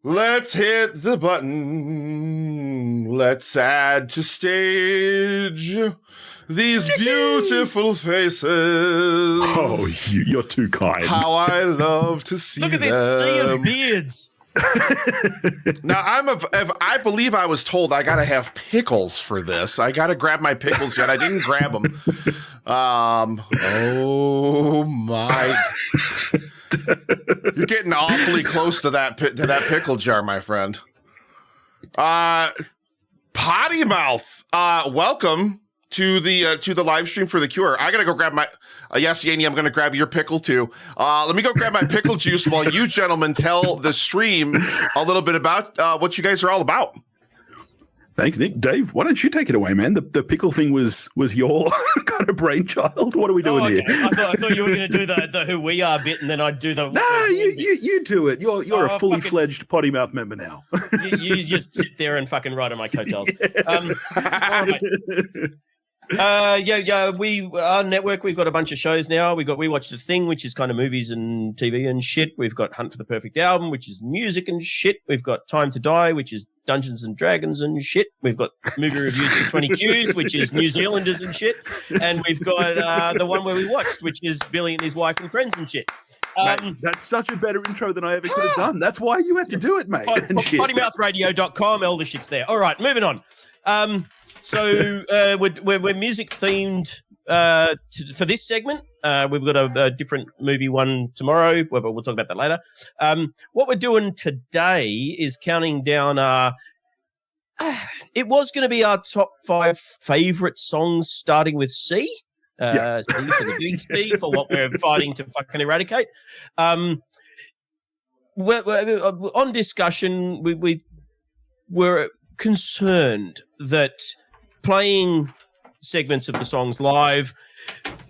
Let's hit the button. Let's add to stage these beautiful faces. Oh, you're too kind. How I love to see them. Look at this sea of beards. Now, I believe I was told I got to have pickles for this. I got to grab my pickles yet. I didn't grab them. Oh, my. You're getting awfully close to that pickle jar, my friend. Potty Mouth, welcome to the live stream for the cure. I gotta go grab my yes, Yanni, I'm gonna grab your pickle too. Let me go grab my pickle juice while you gentlemen tell the stream a little bit about what you guys are all about. Thanks, Nick. Dave, why don't you take it away, man? The pickle thing was your kind of brainchild. What are we doing here? I thought you were going to do the who we are bit, and then I'd do the. No, you do it. You're a fully fledged Potty Mouth member now. you just sit there and fucking ride on my coattails. Yeah. All right. Our network, we've got a bunch of shows now. We watched The Thing, which is kind of movies and TV and shit. We've got Hunt for the Perfect Album, which is music and shit. We've got Time to Die, which is Dungeons and Dragons and shit. We've got movie reviews with 20 Qs, which is New Zealanders and shit. And we've got the one where we watched, which is Billy and his wife and friends and shit. Mate, that's such a better intro than I ever could have done. That's why you had to do it, mate. Pottymouthradio.com, all the shit's there. All right, moving on. So we're music themed for this segment. We've got a different movie one tomorrow, but we'll talk about that later. What we're doing today is counting down. It was going to be our top 5 favorite songs, starting with C. C for the big C for what we're fighting to fucking eradicate. We're on discussion. We're concerned that playing segments of the songs live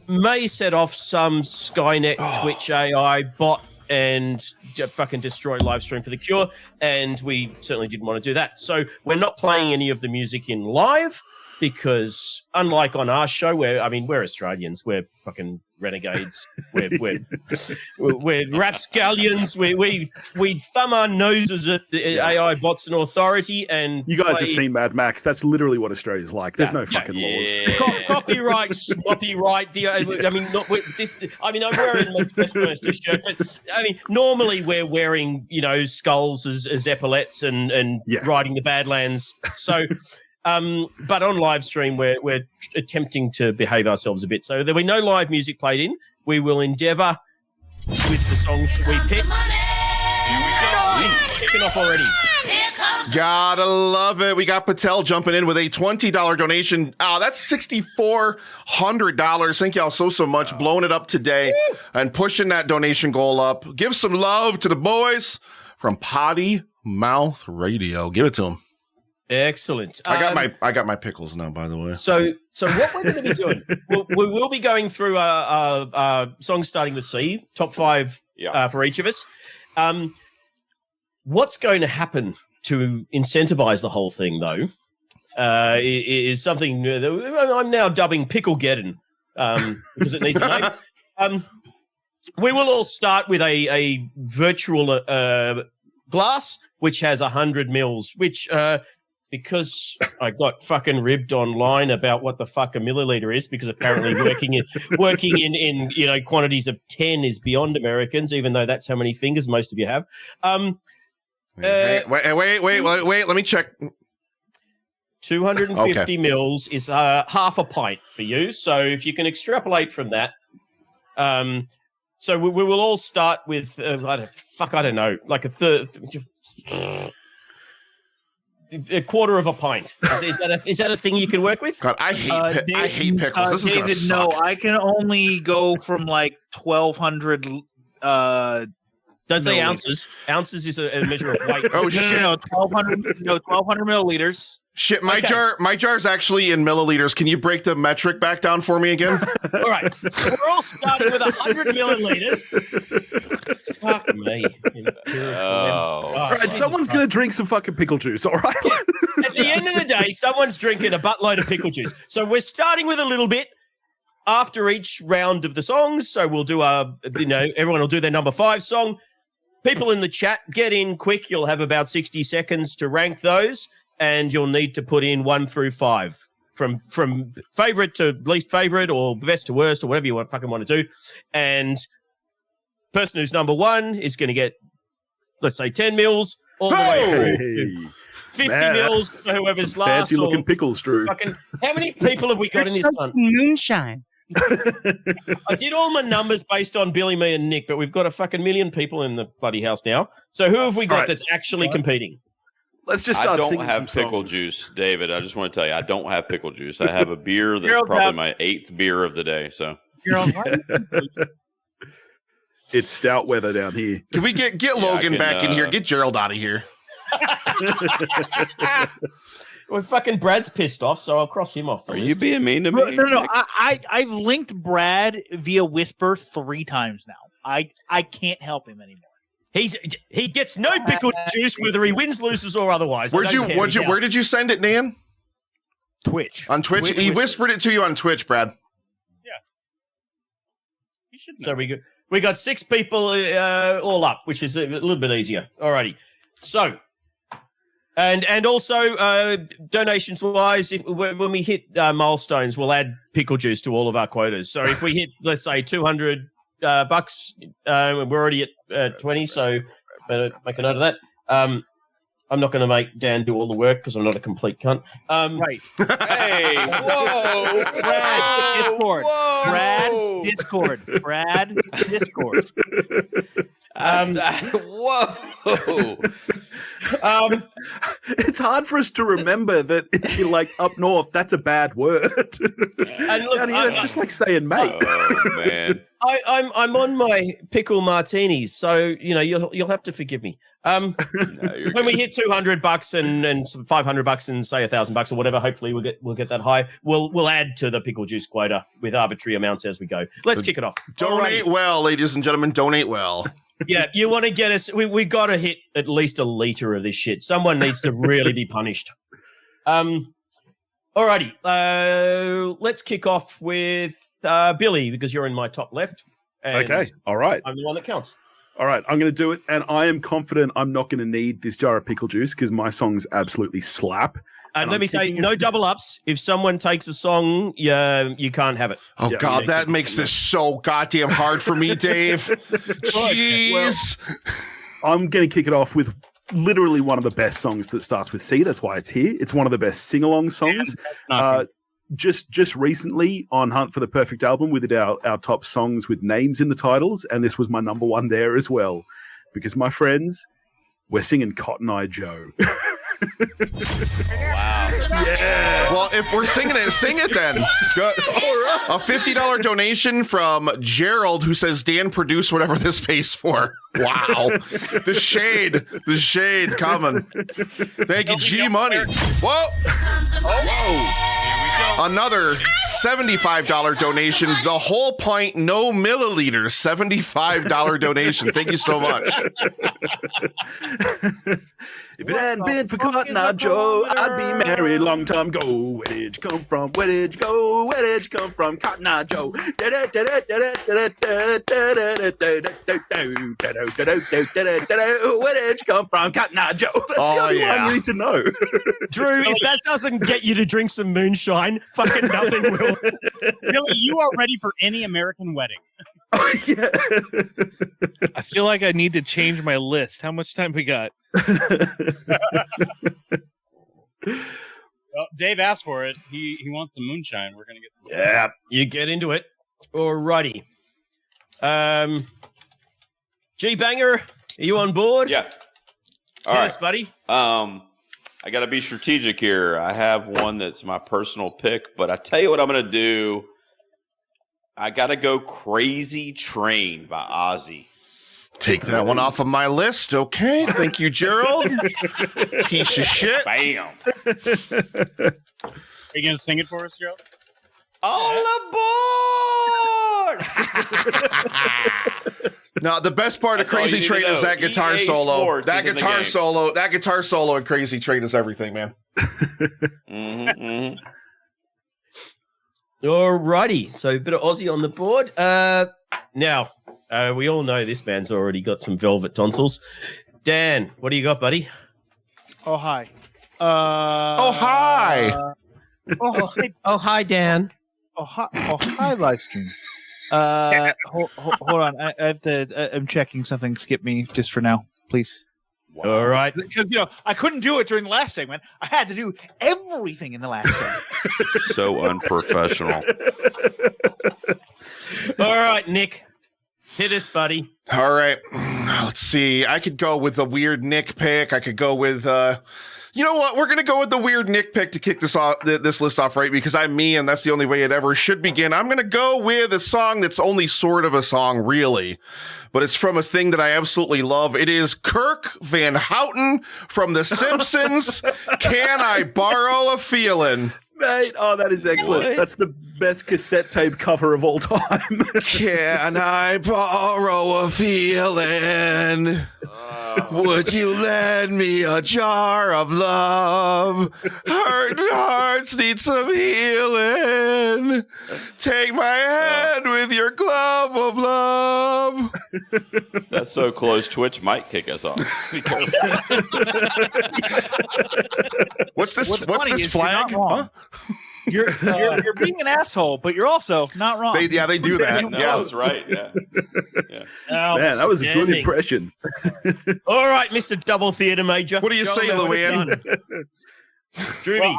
may set off some Skynet Twitch AI bot and fucking destroy live stream for the cure, and we certainly didn't want to do that. So we're not playing any of the music in live because, unlike on our show, we're Australians, we're fucking renegades, we're rapscallions, we thumb our noses at the AI bots and authority. And you guys have seen Mad Max. That's literally what Australia's like. There's no fucking laws. Copyright, sloppy right. I'm wearing my Westminster shirt, but normally we're wearing skulls as epaulets and riding the Badlands. So. But on live stream, we're attempting to behave ourselves a bit. So there'll be no live music played in. We will endeavour with the songs that we pick. Here we go. It's kicking off already. Gotta love it. We got Patel jumping in with a $20 donation. That's $6,400. Thank y'all so much. Blowing it up today and pushing that donation goal up. Give some love to the boys from Potty Mouth Radio. Give it to them. Excellent. I got my pickles now, by the way. So what we're going to be doing, we will be going through songs starting with C, top 5 for each of us. What's going to happen to incentivize the whole thing, though, is something that I'm now dubbing Picklegeddon because it needs a name. We will all start with a virtual glass, which has 100 mils, which... because I got fucking ribbed online about what the fuck a milliliter is, because apparently working in quantities of 10 is beyond Americans, even though that's how many fingers most of you have. Wait, let me check. 250 mils is half a pint for you. So if you can extrapolate from that, so we will all start with I don't know, like a quarter of a pint. Is that a thing you can work with? God, I hate pickles. This is David, gonna suck. no, I can only go from like 1,200. Don't say ounces. Ounces is a measure of weight. Oh shit! No, 1,200 milliliters. Shit, my jar's actually in milliliters. Can you break the metric back down for me again? All right. We're all starting with 100 milliliters. Fuck me. Oh. All right, someone's going to drink some fucking pickle juice, all right? At the end of the day, someone's drinking a buttload of pickle juice. So we're starting with a little bit after each round of the songs. So we'll do everyone will do their number 5 song. People in the chat, get in quick. You'll have about 60 seconds to rank those, and you'll need to put in 1 through 5. From favorite to least favorite, or best to worst, or whatever you want to do. And person who's number 1 is going to get, let's say, 10 mils all the way through. 50 mils for whoever's last. Fancy looking pickles, Drew. How many people have we got in this one? Moonshine. I did all my numbers based on Billy, me, and Nick, but we've got a fucking million people in the bloody house now. So who have we got that's actually competing? Let's just start I don't have pickle juice, David. I just want to tell you, I don't have pickle juice. I have a beer that's probably my 8th beer of the day. So it's stout weather down here. Can we get Logan back in here? Get Gerald out of here. Well, fucking Brad's pissed off, so I'll cross him off. Are you being mean to me? No. I've linked Brad via Whisper 3 times now. I can't help him anymore. He gets no pickle juice whether he wins, loses, or otherwise. Where did you send it, Nan? Twitch. On Twitch? He whispered it to you on Twitch, Brad. Yeah. He should know. So we got 6 people all up, which is a little bit easier. Alrighty. So, and also donations wise, when we hit milestones, we'll add pickle juice to all of our quotas. So if we hit, let's say, $200, we're already at 20, so better make a note of that. I'm not going to make Dan do all the work because I'm not a complete cunt. Right. Hey, whoa, Brad, Discord. whoa. Brad, Discord. Whoa. It's hard for us to remember that, like, up north, that's a bad word. And look, down here, it's just like saying mate. Oh, man. I'm on my pickle martinis, so you'll have to forgive me. No, When we hit $200 and some $500 and say $1,000 or whatever, hopefully we'll get that high. We'll add to the pickle juice quota with arbitrary amounts as we go. Let's kick it off. Donate well, ladies and gentlemen. Donate well. Yeah, you want to get us? We got to hit at least a liter of this shit. Someone needs to really be punished. Alrighty, let's kick off with Billy because you're in my top left. And Okay, all right. I'm the one that counts. All right, I'm going to do it, and I am confident I'm not going to need this jar of pickle juice because my songs absolutely slap. And let me say, no double ups. If someone takes a song, you can't have it. Oh, God, that makes this so goddamn hard for me, Dave. Jeez. I'm going to kick it off with literally one of the best songs that starts with C. That's why it's here. It's one of the best sing-along songs. Just recently on Hunt for the Perfect Album, we did our top songs with names in the titles, and this was my number 1 there as well. Because, my friends, we're singing Cotton Eye Joe. Wow. Yeah. Well, if we're singing it, sing it then. Go, a $50 donation from Gerald, who says, Dan, produce whatever this pays for. Wow. The shade coming. Thank you, G Money. Whoa. Another $75 donation. The whole pint, no milliliters. $75 donation. Thank you so much. If it hadn't been for Cotton Eye Joe, I'd be married long time ago. Where did you come from? Where did you go? Where did you come from? Cotton Eye Joe. Where did you come from? Cotton Eye Joe. That's the only one you need to know. Drew, if that doesn't get you to drink some moonshine, fucking nothing will. Billy, you are ready for any American wedding. Oh, yeah. I feel like I need to change my list. How much time we got? Well, Dave asked for it. He wants some moonshine. We're gonna get some. Yeah, you get into it. Alrighty. G Banger, are you on board? Yeah. All Yes, right. buddy. I got to be strategic here. I have one that's my personal pick, but I tell you what I'm going to do. I got to go Crazy Train by Ozzy. Take that one off of my list. Okay. Thank you, Gerald. Piece of shit. Bam. Are you gonna sing it for us, Joe? All aboard! No, the best part That's of all you Crazy need Train to is know. that guitar EA solo. Sports That is in the guitar game. solo. That guitar solo in Crazy Train is everything, man. Alrighty. So a bit of Aussie on the board. Now, We all know this man's already got some velvet tonsils. Dan, what do you got, buddy? Oh, hi. Oh, hi. Oh, hi, Dan. Hi, Livestream. Hold on. I have to. I'm checking something. Skip me just for now, please. All right. Because I couldn't do it during the last segment. I had to do everything in the last segment. So unprofessional. All right, Nick. Hit us, buddy. All right. Let's see. I could go with the weird Nick pick. I could go with, you know what? We're going to go with the weird Nick pick to kick this off, this list off, right? Because I'm me, and that's the only way it ever should begin. I'm going to go with a song that's only sort of a song, really. But it's from a thing that I absolutely love. It is Kirk Van Houten from The Simpsons. Can I Borrow a Feeling? Mate, oh, that is excellent. What? That's the best cassette tape cover of all time. Can I borrow a feeling? Would you lend me a jar of love? Hurt hearts need some healing. Take my hand with your glove of love. That's so close. Twitch might kick us off. Be careful. What's this? What's funny this is you're flag? not wrong. You're being an asshole, but you're also not wrong. They do that. No, Yeah. that's right. Yeah. Man, that was a good Outstanding. impression. All right, Mr. Double Theatre Major. What do you Show say, me what it's Luann? done. Droody. Well,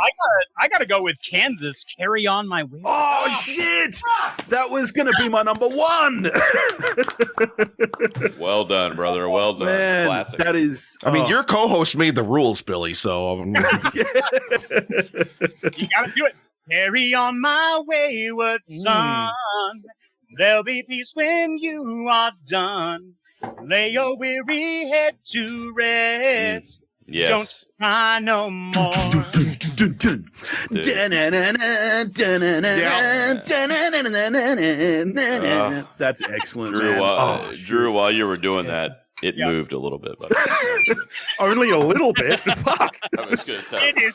I gotta go with Kansas. Carry on my way. Oh, shit! That was going to be my number one. Well done, brother. Well done. Man, Classic. that is... I mean, oh. your co-host made the rules, Billy. So You gotta do it. Carry on my wayward son. There'll be peace when you are done. Lay your weary head to rest. Yes. Don't cry no more. That's excellent, Drew, man. Drew, while you were doing that, it Yeah. moved a little bit. But Only a little bit. Fuck. I'm just going to tell It you.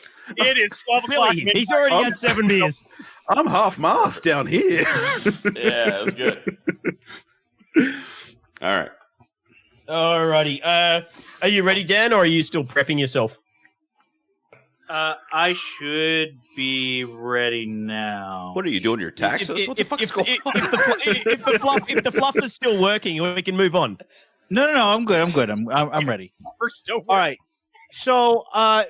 is 12 o'clock. Billy, he's already had 7 beers. I'm half mast down here. Yeah, that's good. All right. All righty. Are you ready, Dan, or are you still prepping yourself? I should be ready now. What are you doing? Your taxes? What the fuck is going on? If the fluff is still working, we can move on. No, I'm good. I'm ready. We're still All right. So,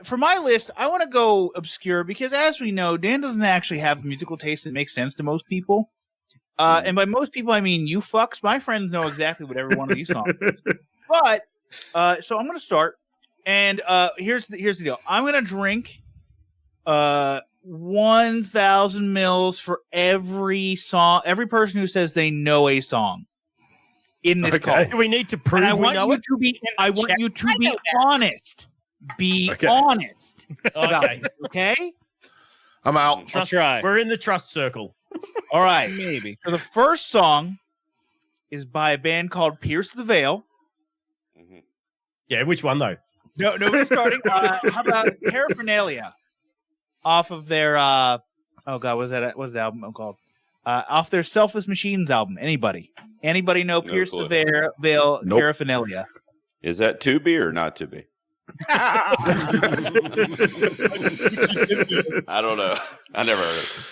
for my list, I want to go obscure because, as we know, Dan doesn't actually have musical taste that makes sense to most people. And by most people, I mean you fucks. My friends know exactly what every one of these songs is. But, so I'm going to start. And here's the deal. I'm going to drink 1,000 mils for every song, every person who says they know a song in this call. Do we need to prove And I we want know you it? to be. I want you to I be know that. honest. Be Okay. honest. About Okay. it, okay. I'm out. Trust, try. We're in the trust circle. All right. Maybe. So the first song is by a band called Pierce the Veil. Mhm. Yeah, which one though? No, we're starting. How about Paraphernalia? Off of their oh god, what's the album called? Off their Selfless Machines album. Anybody know No Pierce clue. the Veil? Nope. Paraphernalia. Is that to be or not to be? I don't know. I never heard it.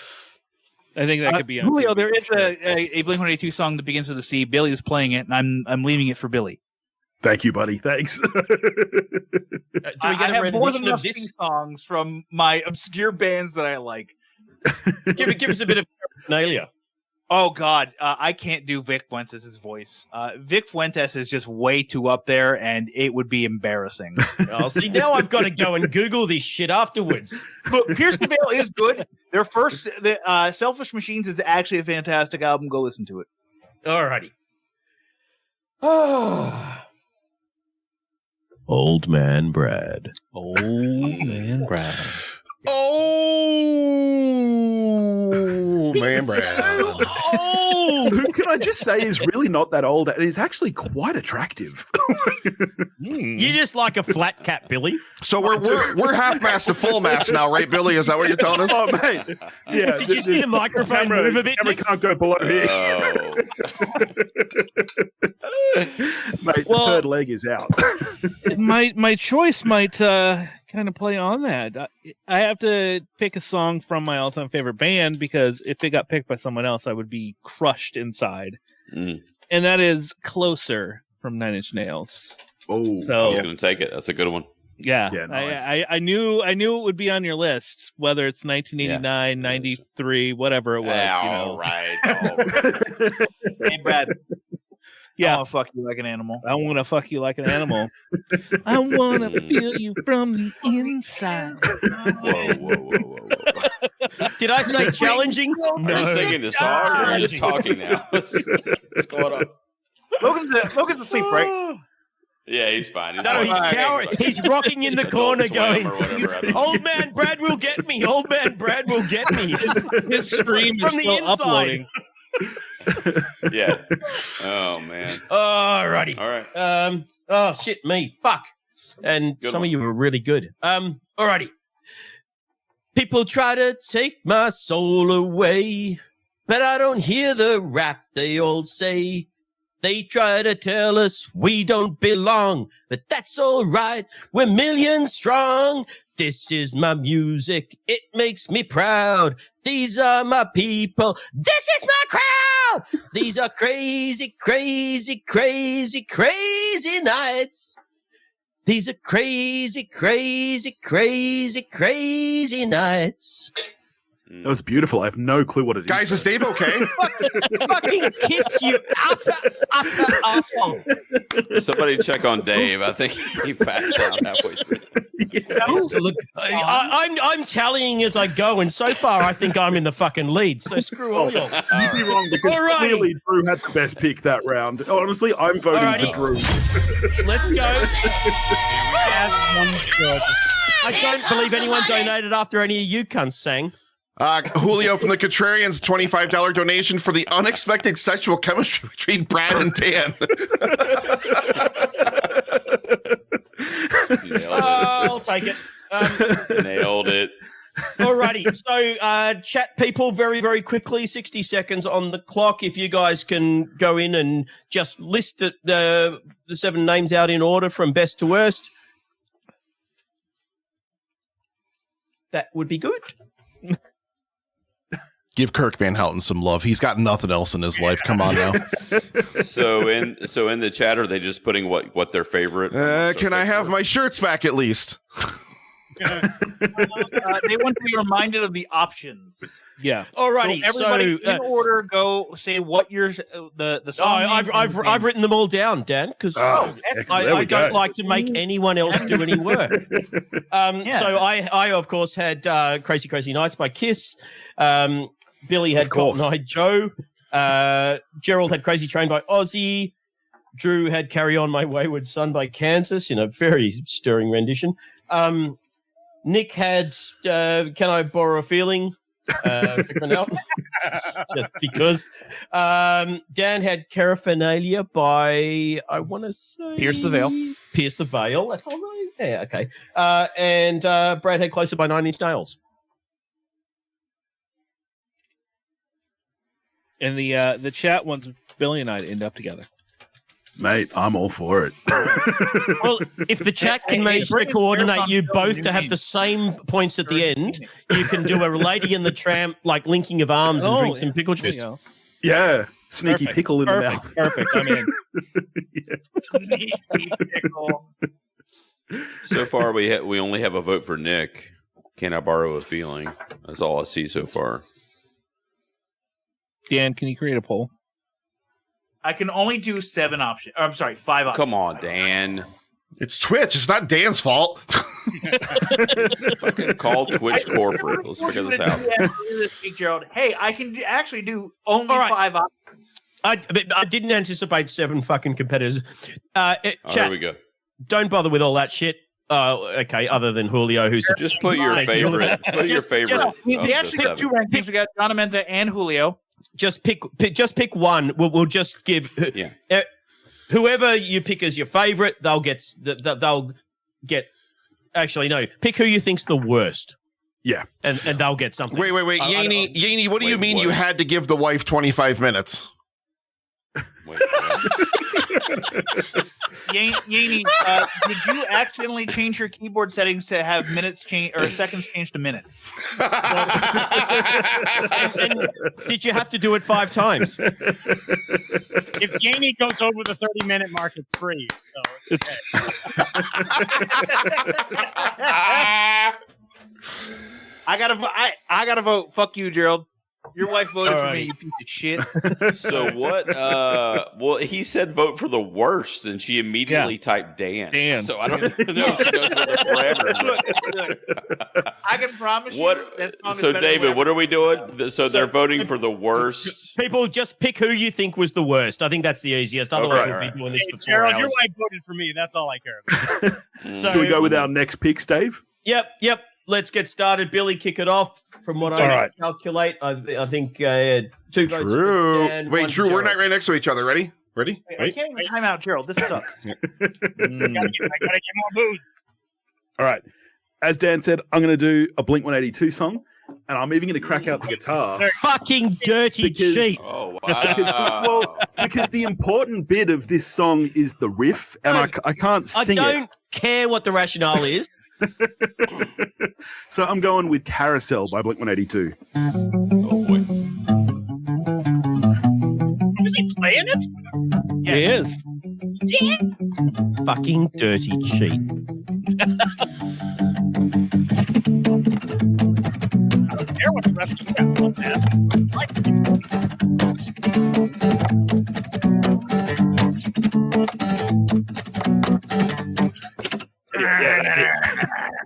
I think that could be on Julio, TV. there is a Blink-182 song that begins with a C. Billy is playing it, and I'm leaving it for Billy. Thank you, buddy. Thanks. Do we I get a have more than rendition enough of this? sing songs from my obscure bands that I like. Give us a bit of paraphernalia. Oh God, I can't do Vic Fuentes' voice. Vic Fuentes is just way too up there, and it would be embarrassing. Oh, see, now I've got to go and Google this shit afterwards. But Pierce the Veil is good. Their first, Selfish Machines, is actually a fantastic album. Go listen to it. Alrighty. Old Man Brad. Old man Brad. Oh, man, Brad. old. Who can I just say is really not that old and is actually quite attractive. You just like a flat cap, Billy. So we're half mast to full mast now, right, Billy? Is that what you're telling us? Oh, mate. Yeah. Did you see the microphone move a bit? Camera can't go below here. Oh. Mate, the third leg is out. My choice might kind of play on that. I have to pick a song from my all-time favorite band because if it got picked by someone else, I would be crushed inside. And that is "Closer" from Nine Inch Nails. Oh, I was going to take it. That's a good one. Yeah, nice. I knew it would be on your list, whether it's 1989, 93, whatever it was. All right. Hey, Brad. Yeah. I want to fuck you like an animal. I want to fuck you like an animal. I want to feel you from the inside. Whoa. Did I say challenging? Are you singing the song or are you just talking now? What's going on? Logan's asleep, right? Yeah, he's fine. No, he's cowering. He's rocking in the Adult corner Swim going, or whatever, I don't know. "Old man Brad will get me. Old man Brad will get me." His stream is From the still inside. uploading. Yeah. Oh man. Alrighty. All right. Oh shit, me. Fuck. And Good some one. of you were really good. Alrighty. People try to take my soul away, but I don't hear the rap they all say. They try to tell us we don't belong, but that's all right. We're millions strong. This is my music. It makes me proud. These are my people. This is my crowd. These are crazy, crazy, crazy, crazy nights. These are crazy, crazy, crazy, crazy nights. That was beautiful. I have no clue what it is. Guys, is Dave okay? Fucking kiss you, utter asshole. Somebody check on Dave. I think he passed out halfway through. Look, I'm tallying as I go, and so far I think I'm in the fucking lead. So screw all y'all. You'd be wrong because Alrighty. clearly Drew had the best pick that round. Honestly, I'm voting Alrighty. for Drew. Let's go. I don't believe anyone donated after any of you cunts sang. Julio from the Contrarians, $25 donation for the unexpected sexual chemistry between Brad and Dan. I'll take it. Nailed it. Alrighty, so chat people very, very quickly, 60 seconds on the clock. If you guys can go in and just list it, the 7 names out in order from best to worst. That would be good. Give Kirk Van Houten some love. He's got nothing else in his life. Come on now. So in the chat, are they just putting what their favorite? Can I have my shirts back at least? They want to be reminded of the options. Yeah. Alrighty, So everybody so in order, go say what yours the song. I've written them all down, Dan, because excellent. There I we don't go. like to make anyone else do any work. So I of course had Crazy Crazy Nights by Kiss. Billy had Of course. Cotton Eye Joe. Gerald had Crazy Train by Ozzy. Drew had Carry On My Wayward Son by Kansas in a very stirring rendition. Nick had Can I Borrow a Feeling? Out. Just because. Dan had Paraphernalia by, I want to say, Pierce the Veil. Pierce the Veil. That's all right. Yeah, okay. And Brad had Closer by 9 Inch Nails. And the chat wants Billy and I to end up together. Mate, I'm all for it. Well, if the chat can manage to coordinate you both to have the same points at the end, you can do a Lady and the Tramp, like linking of arms and drink some pickle juice. Yeah, sneaky Perfect. pickle in the mouth. Perfect. I'm in. So far, we only have a vote for Nick. Can I borrow a feeling? That's all I see so far. Dan, can you create a poll? I can only do 7 options. I'm sorry, 5 options. Come on, Dan. It's Twitch. It's not Dan's fault. Fucking call Twitch corporate. Let's figure this out. Gerald. Hey, I can actually do only All right. 5 options. I didn't anticipate 7 fucking competitors. Oh, Chat, here we go. don't bother with all that shit. Okay, other than Julio, who's Just put your favorite. Put your favorite. We of the actually have 2 7. rankings. We got John Amenta and Julio. Just pick one. We'll just give whoever you pick as your favorite. They'll get. Actually, no. Pick who you think's the worst. Yeah, and they'll get something. Wait, Yaney, what do you mean you had to give the wife 25 minutes? Wait, Yaney, did you accidentally change your keyboard settings to have minutes change or seconds change to minutes? and did you have to do it 5 times? If Yaney goes over the 30-minute mark, it's free. So it's I gotta vote. Fuck you, Gerald. Your wife voted for me, you piece of shit. So what? Well, he said vote for the worst, and she immediately typed Dan. So I don't know if she knows what the parameters are. I can promise What? you. That song is So better David, than what are we doing? So they're voting for the worst. People just pick who you think was the worst. I think that's the easiest. Otherwise, we'll be doing this for 4 Gerald, hours. your wife voted for me. That's all I care about. So, should we go with our next picks, Dave? Yep. Let's get started. Billy, kick it off. From what I calculate, I think 2 votes. Drew. And Wait, 1 Drew, for we're Gerald. not right next to each other. Ready? I can't even time out Gerald. This sucks. I gotta get more booze. All right. As Dan said, I'm going to do a Blink-182 song, and I'm even going to crack out the guitar. Fucking dirty cheat. Oh wow! Well, because the important bit of this song is the riff, and I can't sing I don't care what the rationale is. So I'm going with Carousel by Blink-182. Oh boy! Is he playing it? It is. Fucking dirty cheat. I don't care what the rest of them got, man. Yeah, that's it.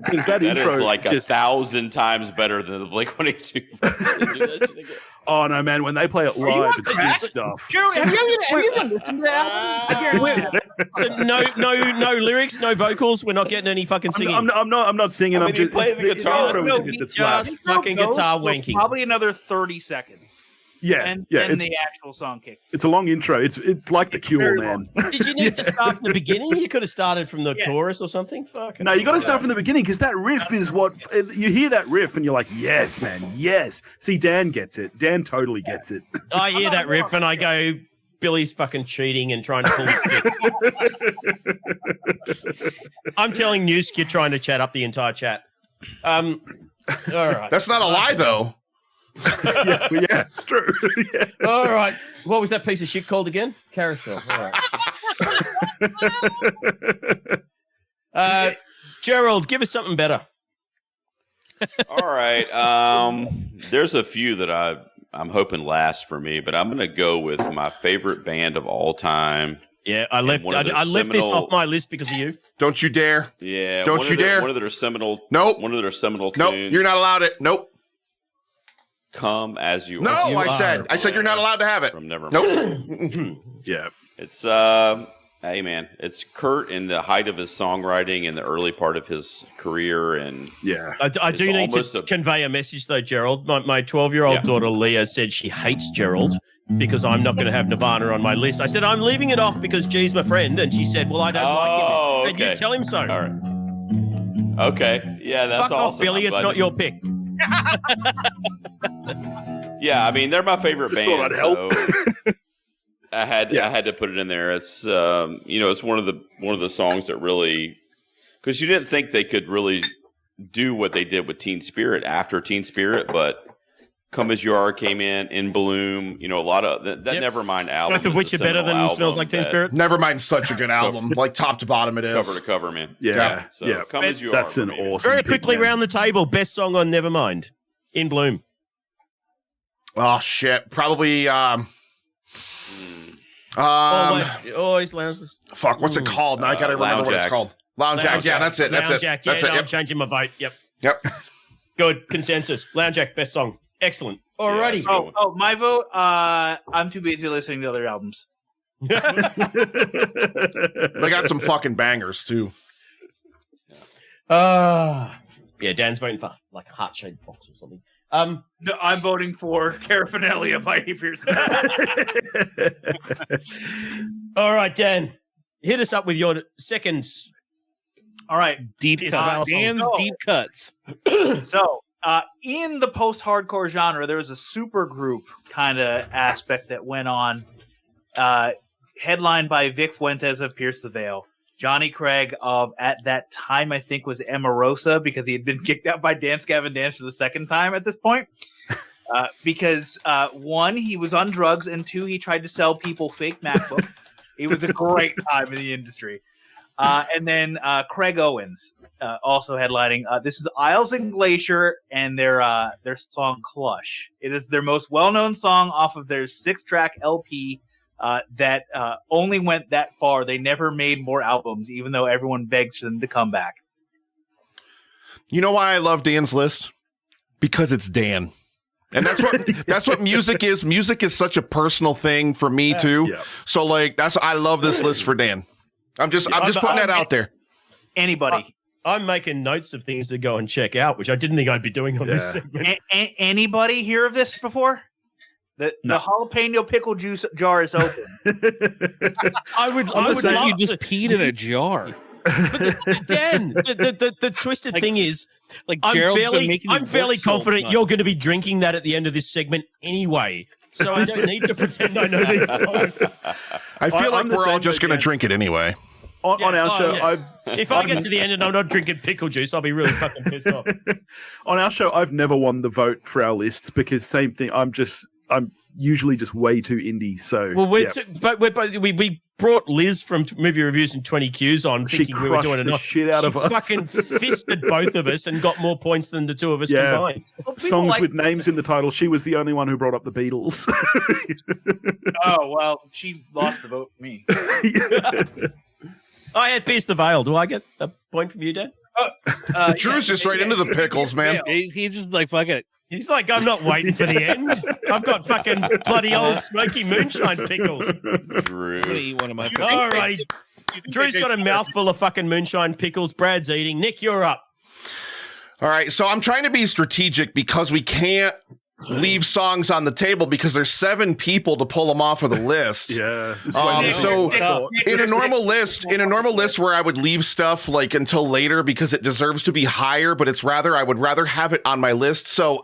Because that intro is like just, 1,000 times better than the Blink-182 version. Do that shit again. oh no, man! When they play it live, it's good stuff. Gerald, have you even listened to that album? So no lyrics, no vocals. We're not getting any fucking singing. I'm not singing. I I'm mean, he just played the guitar. intro is the bit that slaps. Just fucking guitar wanking. Probably another 30 seconds. Yeah, And yeah. then It's, the actual song kicks. it's a long intro. It's like The Cure, man. Did you need to start from the beginning? You could have started from the chorus or something. Fucking No, you got to start from the beginning because that riff is what you hear. That riff and you're like, yes, man, yes. See, Dan gets it. Dan totally gets it. I hear that riff and I go, Billy's fucking cheating and trying to pull shit. I'm telling Nusk you're trying to chat up the entire chat. All right. That's not a lie, though. yeah, it's true. Yeah. All right. What was that piece of shit called again? Carousel. All right. Gerald, give us something better. All right. There's a few that I'm hoping last for me, but I'm going to go with my favorite band of all time. Yeah, I left this off my list because of you. Don't you dare. Yeah. Don't you dare. One of their seminal. Nope. One of their seminal Nope. tunes. You're not allowed it. Nope. Come as you No, are. I said you're not allowed to have it. From Nevermind. Nope. Yeah. It's hey man, it's Kurt in the height of his songwriting in the early part of his career, and Yeah. I do need to convey a message though, Gerald. My 12-year-old daughter Leah said she hates Gerald because I'm not going to have Nirvana on my list. I said I'm leaving it off because G's my friend, and she said, "Well, I don't like him." And you tell him so. All right. Okay. Yeah, that's Fuck awesome. off, Billy. I'm It's glad not your pick. Yeah, I mean they're my favorite Just band. thought So I had to put it in there. It's it's one of the songs that really, because you didn't think they could really do what they did with Teen Spirit after Teen Spirit, but Come As You Are came in Bloom. A lot of that Nevermind album. Both of which are better than Smells Like Teen Spirit. Nevermind's such a good album. Like top to bottom, it is. Cover to cover, man. Yeah. So Yeah. Come As You That's Are. an awesome. Very pick, quickly man. round the table. Best song on Nevermind. In Bloom. Oh shit! Probably. Always lounges. Fuck. What's it called? Now I gotta remember what it's Lounge called. Lounge Act. Yeah, that's it. That's Lounge it. Act. That's Yeah, it. no, I'm Yep. changing my vote. Yep. Yep. Good. Consensus. Lounge Act, best song. Excellent. Alrighty. Yeah, My vote. I'm too busy listening to other albums. They got some fucking bangers too. Yeah, Dan's voting for like a heart-shaped box or something. No, I'm voting for Carafanelli by Pearson. All right, Dan, hit us up with your second. All right. Deep cut. Dan's deep cuts. So, in the post-hardcore genre, there was a super group kind of aspect that went on, headlined by Vic Fuentes of Pierce the Veil, Johnny Craig of, at that time, I think was Emarosa, because he had been kicked out by Dance Gavin Dance for the second time at this point. Because one, he was on drugs, and two, he tried to sell people fake MacBooks. It was a great time in the industry. And then Craig Owens also headlining. This is Isles and Glacier and their song Clush. It is their most well-known song off of their 6-track LP that only went that far. They never made more albums, even though everyone begs them to come back. You know why I love Dan's list? Because it's Dan. And that's what music is. Music is such a personal thing for me too. Yeah. So like I love this list for Dan. I'm just putting that out there. Anybody. I'm making notes of things to go and check out, which I didn't think I'd be doing on this segment. Anybody hear of this before? The jalapeno pickle juice jar is open. I would love you just peed in a jar. But Dan, the twisted thing is, like I'm Gerald's fairly confident you're going to be drinking that at the end of this segment anyway. So I don't need to pretend I know these songs. I feel like we're all just going to drink it anyway. On our show, if I get to the end and I'm not drinking pickle juice, I'll be really fucking pissed off. On our show, I've never won the vote for our lists because same thing. I'm usually just way too indie. So we brought Liz from Movie Reviews and 20 Qs on. She crushed the shit out of us. Fucking fisted both of us and got more points than the two of us combined. Well, songs with names in the title. She was the only one who brought up the Beatles. Oh well, she lost the vote for me. I had Pierce the Veil. Do I get a point from you, Dan? Drew's just right into the pickles, man. He's just like, fuck it. He's like, I'm not waiting for the end. I've got fucking bloody old smoky moonshine pickles. Drew. I'm gonna eat one of my pickles. All right. Drew's got a mouthful of fucking moonshine pickles. Brad's eating. Nick, you're up. All right. So I'm trying to be strategic because we can't leave songs on the table because there's 7 people to pull them off of the list. Yeah. So in a normal list where I would leave stuff like until later because it deserves to be higher, but I would rather have it on my list. So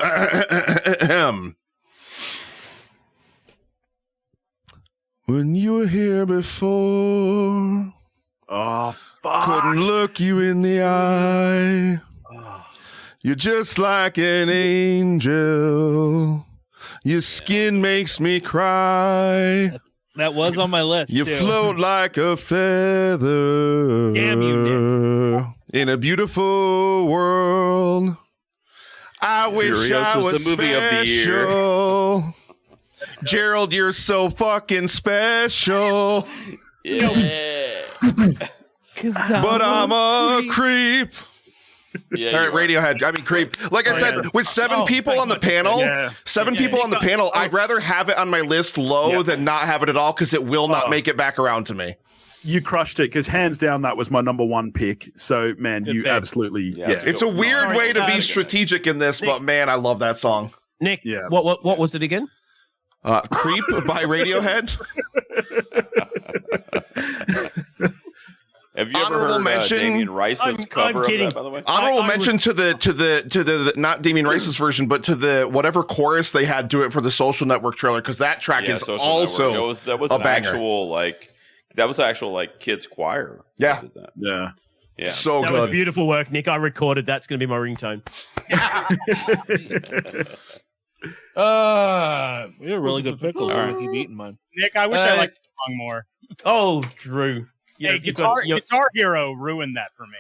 when you were here before, couldn't look you in the eye. You're just like an angel. Your skin makes me cry. That was on my list. You float like a feather. Damn you, in a beautiful world. I wish I was the movie special. of the year. Gerald, you're so fucking special. Yeah. But I'm a creep. Yeah, All right, Radiohead. I mean, creep. Like I said, with 7 people on the panel, panel, I'd rather have it on my list low than not have it at all because it will not make it back around to me. You crushed it because hands down that was my number 1 pick. So man, you absolutely It's a weird way to be strategic in this, but man, I love that song. Nick, what was it again? Creep by Radiohead. Have you ever heard Damien Rice's cover of that, by the way? Honorable mention to the not Damien Rice's version, but to the whatever chorus they had do it for the Social Network trailer, because that track is also that was a an banger. actual kids choir. Yeah. Yeah. So that good. was beautiful work, Nick. I recorded. That's going to be my ringtone. We were really good pickles. All right. Keep eating mine. Nick, I wish I liked the song more. Oh, Drew. Hey, Guitar Hero ruined that for me.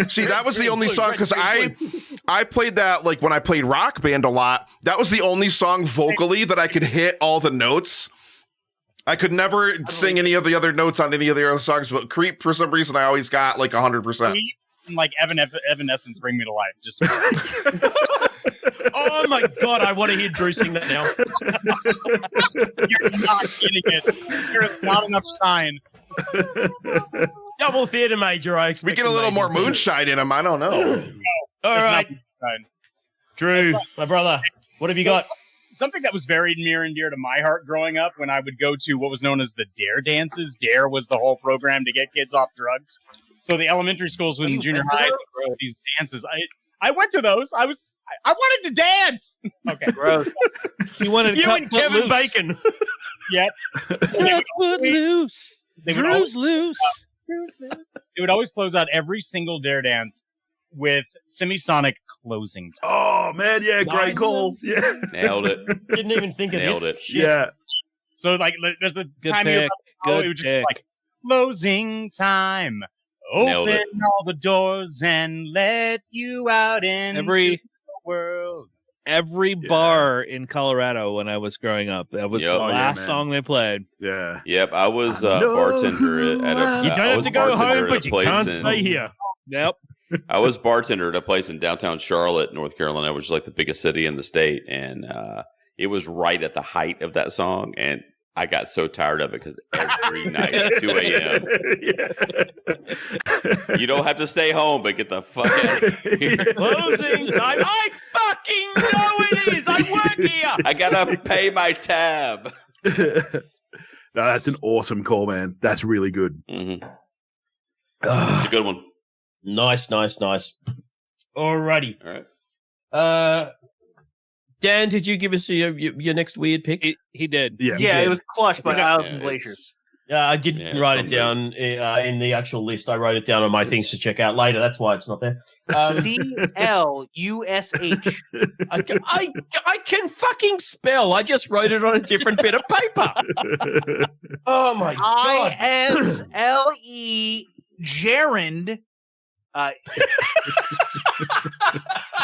See, that was the only song because I played that like when I played Rock Band a lot. That was the only song vocally that I could hit all the notes. I could never sing any of the other notes on any of the other songs, but Creep, for some reason, I always got like 100%. Like Evanescence, Bring Me to Life. Just oh my God, I want to hear Drew sing that now. You're not getting it. There is not enough shine. Double theater major, I We expect. get a little more amazing moonshine in him. I don't know. All There's right, nothing inside. Drew, my brother, what have you got? Something that was very near and dear to my heart growing up when I would go to what was known as the DARE dances. DARE was the whole program to get kids off drugs. So the elementary schools and junior highs would these dances. I went to those. I wanted to dance. Okay. Gross. You wanted to You cut and Kevin loose. Bacon. Yep. Cut foot loose. They would Drew's loose. It would always close out every single DARE dance with Semisonic closing time. Oh man, yeah, great Nice. call. Yeah, Nailed it. Didn't even think of Nailed this. it. Shit. yeah. So like there's the Good time pick. it Good would just pick. like closing time. Nailed Open it. all the doors and let you out into Every the world. every bar in Colorado when I was growing up, that was Yep. the Oh, yeah, last man. song they played. Yeah. Yep, I was I know bartender at a. You I don't have was to go bartender home, at but a you place can't in- stay here. Yep. I was bartender at a place in downtown Charlotte, North Carolina, which is like the biggest city in the state, and it was right at the height of that song, and I got so tired of it because every night at 2 a.m. You don't have to stay home, but get the fuck out of here. Closing time. I fucking know it is. I work here. I gotta pay my tab. No, that's an awesome call, man. That's really good. Mhm. It's a good one. Nice. Alrighty. All right. Dan, did you give us your next weird pick? He did. Yeah. Yeah, it was Clutch by Yeah, Isles and Glaciers. I didn't Yeah, write it's it down in the actual list. I wrote it down on my things to check out later. That's why it's not there. CLUSH. I can fucking spell. I just wrote it on a different bit of paper. Oh my god! ISLE Gerund.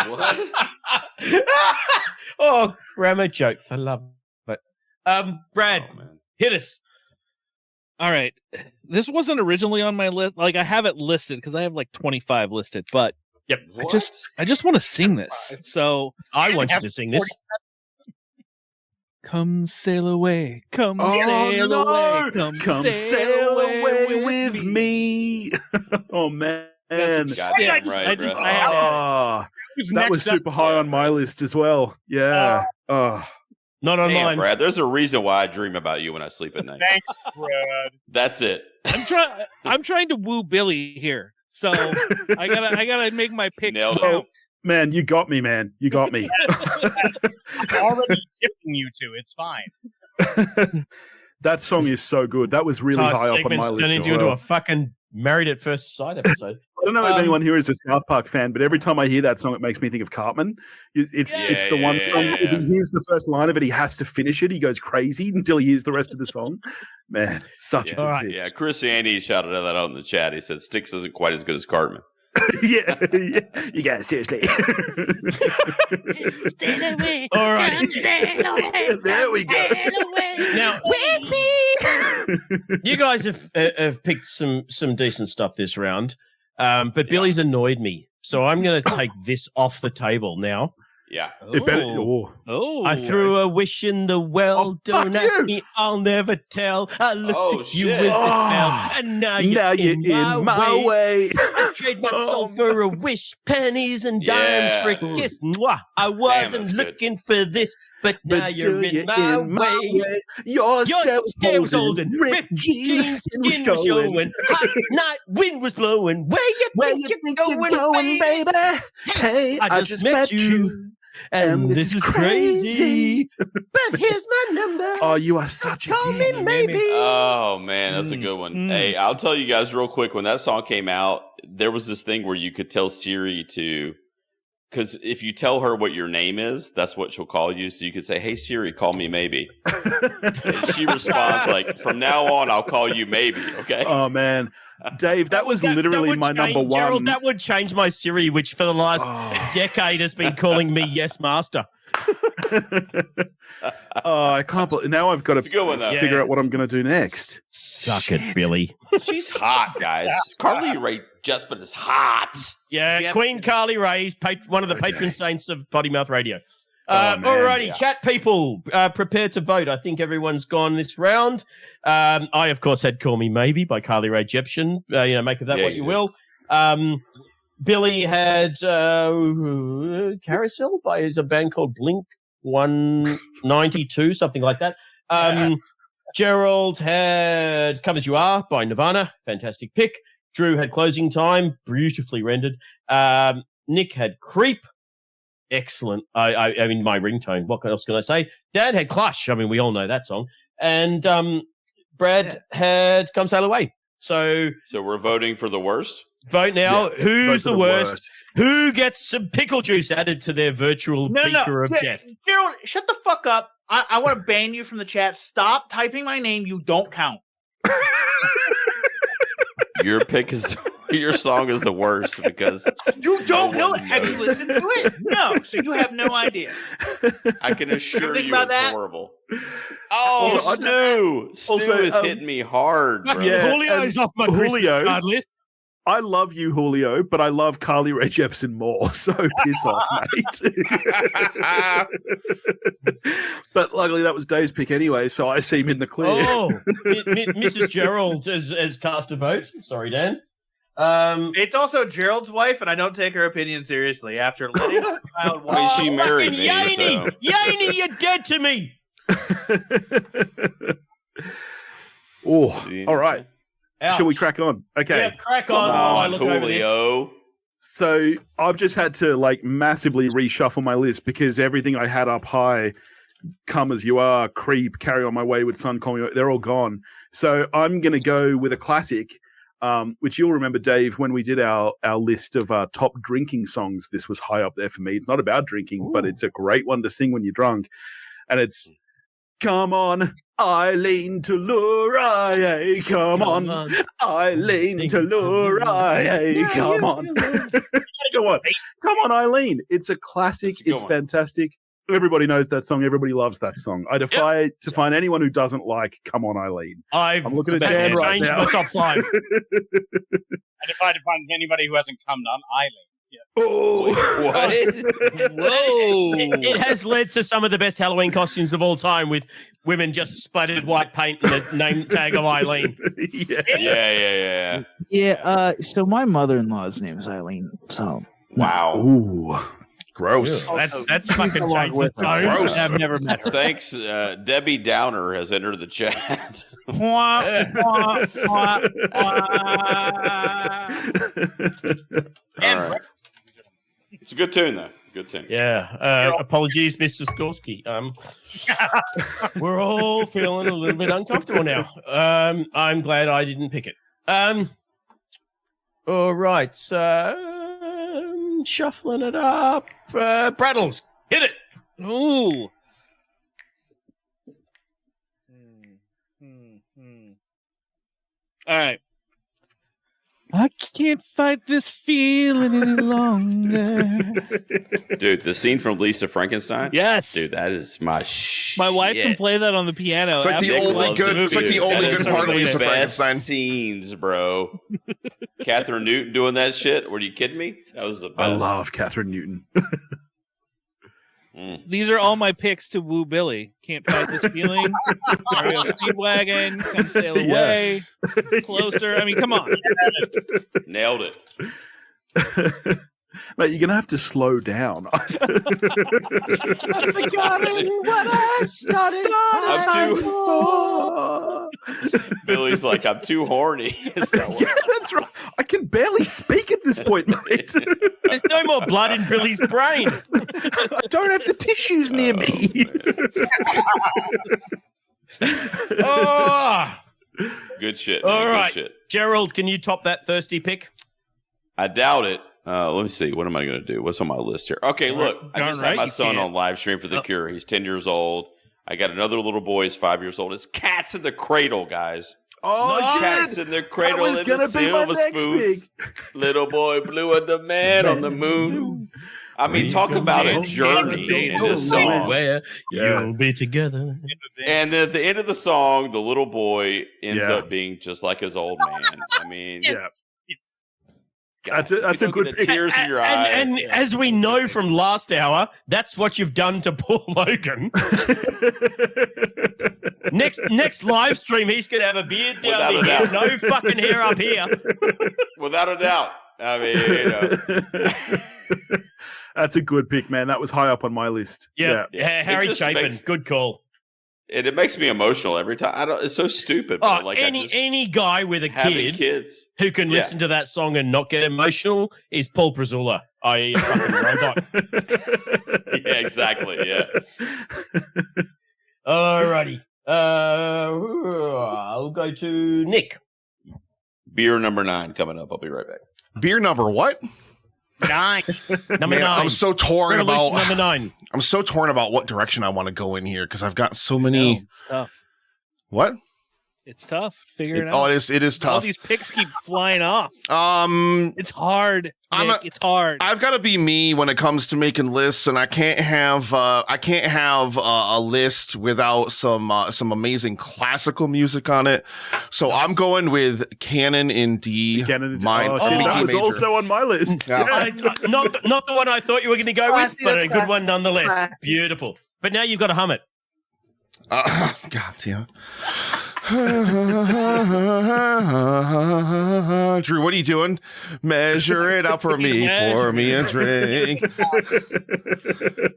What? Oh, grammar jokes. I love it. Brad, Oh, man. hit us. All right. This wasn't originally on my list. Like, I have it listed because I have like 25 listed, but What? I just want to sing this. So I want you to sing this. come sail away. Come Oh, sail no. away. Come sail away with me. Oh man. That's Goddamn Yeah, right, I just- bro. I had to- Oh, that was super high on my list as well. Yeah. Oh. Not on Damn, mine. Brad. There's a reason why I dream about you when I sleep at night. Thanks, Brad. That's it. I'm trying to woo Billy here. So I gotta make my pick Nailed it. count. Man, you got me, man. You got me. I'm already gifting you two. It's fine. That song is so good. That was really Entire high up on segment's my list turned as into well. a fucking Married at First Sight episode. I don't know if anyone here is a South Park fan, but every time I hear that song, it makes me think of Cartman. It's the one song. If he hears the first line of it, he has to finish it. He goes crazy until he hears the rest of the song. Man, such a good pick. Yeah, Chris Andy shouted that out in the chat. He said Styx isn't quite as good as Cartman. yeah, you guys, seriously. Sail away. All right. Come sail away. There we go. Sail away. Now, With me. you guys have picked some decent stuff this round, but Billy's annoyed me, so I'm going to take this off the table now. Yeah. It better, I threw a wish in the well. Oh, Don't fuck ask you. me, I'll never tell. I looked Oh, at you shit. as it Oh. fell, and now you're, now you're in my way. I trade my soul Oh, for a wish, pennies and dimes Yeah. for a kiss. Mwah. I wasn't that's good. looking for this, but now But you're still, in my way. Your Your step was golden, ripped jeans skin was skin was showing. hot night wind was blowing. Where you think you're going, baby? Hey, I just met you, and this is crazy. But here's my number. Oh, you are such a Call me dick. maybe. Oh man, that's a good one. Hey, I'll tell you guys real quick. When that song came out, there was this thing where you could tell Siri to, because if you tell her what your name is, that's what she'll call you. So you could say, "Hey Siri, call me maybe," and she responds like, "From now on, I'll call you maybe." Okay. Oh man, Dave, that was literally would my change, number one. Gerald, that would change my Siri, which for the last Oh. decade has been calling me Yes Master. Oh, I can't believe now I've got It's a good one, though. to figure Yeah. out what I'm going to do next. Suck it, Billy. She's hot, guys. Carly Rae Jepsen is hot. Yeah, Yep. Queen Carly Rae's one of the Okay. patron saints of Potty Mouth Radio. Oh, man. Alrighty, Yeah. chat people, prepare to vote. I think everyone's gone this round. I, of course, had Call Me Maybe by Carly Rae Jepsen. Make of that what you will. Billy had Carousel by a band called Blink 192, something like that. Gerald had Come As You Are by Nirvana, fantastic pick. Drew had Closing Time, beautifully rendered. Nick had Creep, excellent. I mean, my ringtone, what else can I say? Dan had Clutch, I mean, we all know that song. And Brad had Come Sail Away. So we're voting for the worst? Vote now. Yeah, Who's vote for the worst? Who gets some pickle juice added to their virtual beaker of death? Gerald, shut the fuck up. I want to ban you from the chat. Stop typing my name. You don't count. Your song is the worst because You don't no know one it. Have you knows. listened to it? No. So you have no idea. I can assure Think you about it's that? horrible. Oh, Also, Stu is hitting me hard, bro. Yeah, Julio's and off my Julio. Christmas card list. I love you, Julio, but I love Carly Rae Jepsen more. So piss off, mate. But luckily, that was Dave's pick anyway, so I seem in the clear. Oh, Mrs. Gerald has cast a vote. Sorry, Dan. It's also Gerald's wife, and I don't take her opinion seriously after letting her child I mean, walk. she married me, Yaney! so. Yaney, you're dead to me! Oh, all right. Ouch. Shall we crack on? Okay. Yeah, crack on. Come while I on, look over this. Julio. So I've just had to massively reshuffle my list because everything I had up high, Come As You Are, Creep, Carry On My Wayward Son, Call Me, they're all gone. So I'm going to go with a classic, which you'll remember, Dave, when we did our list of top drinking songs. This was high up there for me. It's not about drinking, but it's a great one to sing when you're drunk. And it's Come On, Eileen Tellura, hey, come on, Eileen Tellura, hey, come on. Go on. Come on, Eileen. It's a classic. It's fantastic. Everybody knows that song. Everybody loves that song. I defy to find anyone who doesn't like Come On, Eileen. I'm looking at Dan right now. My top 5. I defy to find anybody who hasn't come on Eileen. Oh, What? Whoa! It has led to some of the best Halloween costumes of all time, with women just splattered white paint and the name tag of Eileen. Yeah. Yeah. So my mother-in-law's name is Eileen. So Wow. Ooh. Gross. That's fucking changed the tone. Gross. I've never met her. Thanks. Debbie Downer has entered the chat. All right. It's a good tune, though. Good tune. Yeah. Apologies, Mr. Skorsky. We're all feeling a little bit uncomfortable now. I'm glad I didn't pick it. All right. Shuffling it up. Prattles, hit it. Ooh. All right. I can't fight this feeling any longer. Dude, the scene from Lisa Frankenstein? Yes. Dude, that is my My wife can play that on the piano. It's like the after- only good. It's like the only good part of Lisa best Frankenstein. scenes, bro. Catherine Newton doing that shit? Were you kidding me? That was the best. I love Catherine Newton. These are all my picks to woo Billy. Can't fight this feeling. Mario Speedwagon. Come sail away. Closer. I mean, come on. Nailed it. Mate, you're gonna have to slow down. I've forgotten what I started. Billy's like, I'm too horny. It's not Yeah, that's right. I can barely speak at this point, mate. There's no more blood in Billy's brain. I don't have the tissues near me. Oh, good shit. all man, right. Good shit. Gerald, can you top that thirsty pick? I doubt it. Let me see. What am I going to do? What's on my list here? Okay, look. I Darn just had right my you son can. on live stream for The Cure. He's 10 years old. I got another little boy. He's 5 years old. It's Cats in the Cradle, guys. Oh, Cats shit. in the Cradle was and the gonna be my silver next spoons. Little boy blue and the man on the moon. I mean, talk about a journey in this song. Where you'll be together. And then at the end of the song, the little boy ends Yeah. up being just like his old man. I mean, Yeah. God, That's it. That's you a don't good get pick. tears in your eye. And as we know from last hour, that's what you've done to Paul Logan. Next live stream, he's gonna have a beard down Without a here, doubt. no fucking hair up here. Without a doubt. I mean, That's a good pick, man. That was high up on my list. Yeah, Harry just Chapin, makes- good call. and it makes me emotional every time. It's so stupid. Oh, But any guy with a having kid kids. who can Yeah. listen to that song and not get emotional is Paul Prezula, i.e. a fucking robot. Yeah, exactly. Yeah. Alrighty. I'll go to Nick. Beer number 9 coming up. I'll be right back. Beer number what? 9. Number Man, 9. I'm so torn Revolution about. number 9. I'm so torn about what direction I want to go in here because I've got so many. It's tough. What? It's tough. Figure it out. Oh, it is All tough. these picks keep flying off. It's hard. I'm Nick. It's hard. I've got to be me when it comes to making lists, and I can't have a list without some amazing classical music on it. So I'm going with Canon in D. Canon in Mine, oh, D shit, that was major. also on my list. Yeah. Not the one I thought you were going to go with, see, but that's a good one classic. nonetheless. Classic. Beautiful. But now you've got to hum it. God damn. Drew, what are you doing? Measure it out for me. Pour me a drink.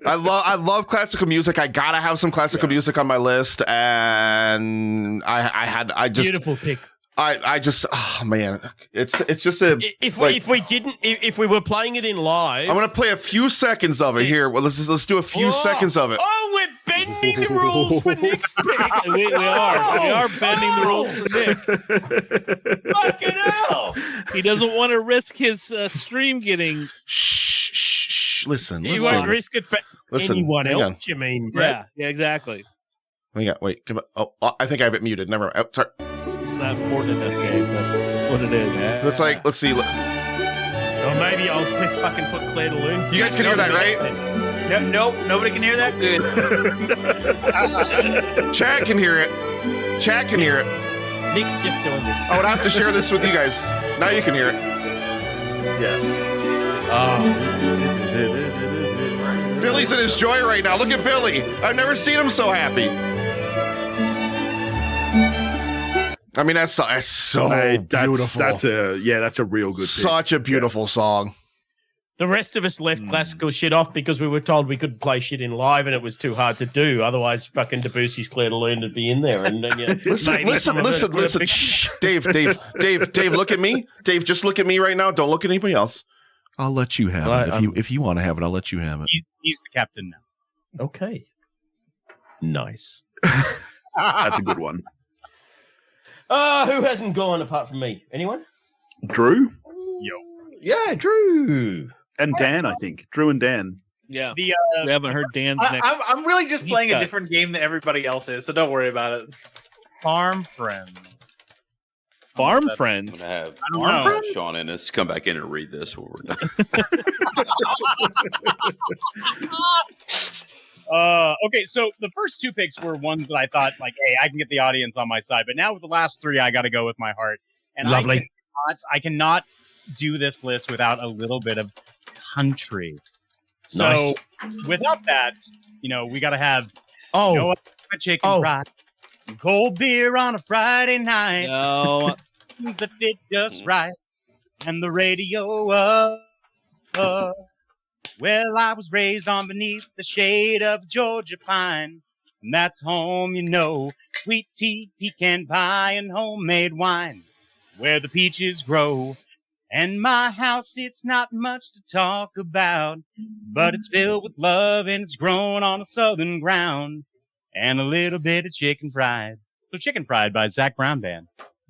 I love classical music. I gotta have some classical music on my list, and I just Beautiful pick. I just oh man, it's just a If like- we were playing it in live, I'm gonna play a few seconds of it here. Well, let's do a few seconds of it. Oh, we're bending the rules for Nick's pick. we are bending the rules for Nick. Fucking hell! He doesn't want to risk his stream getting. Shh. Listen. You won't risk it for Listen, anyone hang else. on. You mean, Brett? Yeah, exactly. Wait, come on. Oh, I think I have it muted. Never mind. Oh, sorry. It's not important enough, Gabe. That's what it is. Let's let's see. Or maybe I'll fucking put Claire de Lune. You guys can hear that, right? Nope, nobody can hear that. Good. Chat can hear it. Chat can hear it. Nick's just doing this. I would have to share this with you guys. Now you can hear it. Billy's in his joy right now. Look at Billy. I've never seen him so happy. I mean, that's so Hey, beautiful. That's a real good pick. Such a beautiful song. The rest of us left classical shit off because we were told we could play shit in live and it was too hard to do. Otherwise, fucking Debussy's Claire de Lune would be in there. And then Listen. Shh. Dave, look at me. Dave, just look at me right now. Don't look at anybody else. I'll let you have it. If you want to have it, I'll let you have it. He's the captain now. Okay. Nice. That's a good one. Who hasn't gone apart from me? Anyone? Drew Yeah, Drew. and Dan, I think. Drew and Dan. Yeah. The We haven't heard Dan's next. I'm really just deep playing a cut. different game than everybody else is, so don't worry about it. farm friend. Farm That's- Friends. I'm gonna have I don't know. Sean in us come back in and read this when we're done. Okay, so the first 2 picks were ones that I thought, like, hey, I can get the audience on my side. But now with the last 3, I got to go with my heart. And Lovely. I cannot do this list without a little bit of country. So Nice. without that, we got to have Oh, a chicken Oh. fried, cold beer on a Friday night, No. things that fit just right, and the radio up. Well, I was raised on beneath the shade of Georgia pine, and that's home, sweet tea, pecan pie, and homemade wine, where the peaches grow. And my house, it's not much to talk about, but it's filled with love, and it's grown on a southern ground, and a little bit of chicken fried. So Chicken Fried by Zach Brown Band.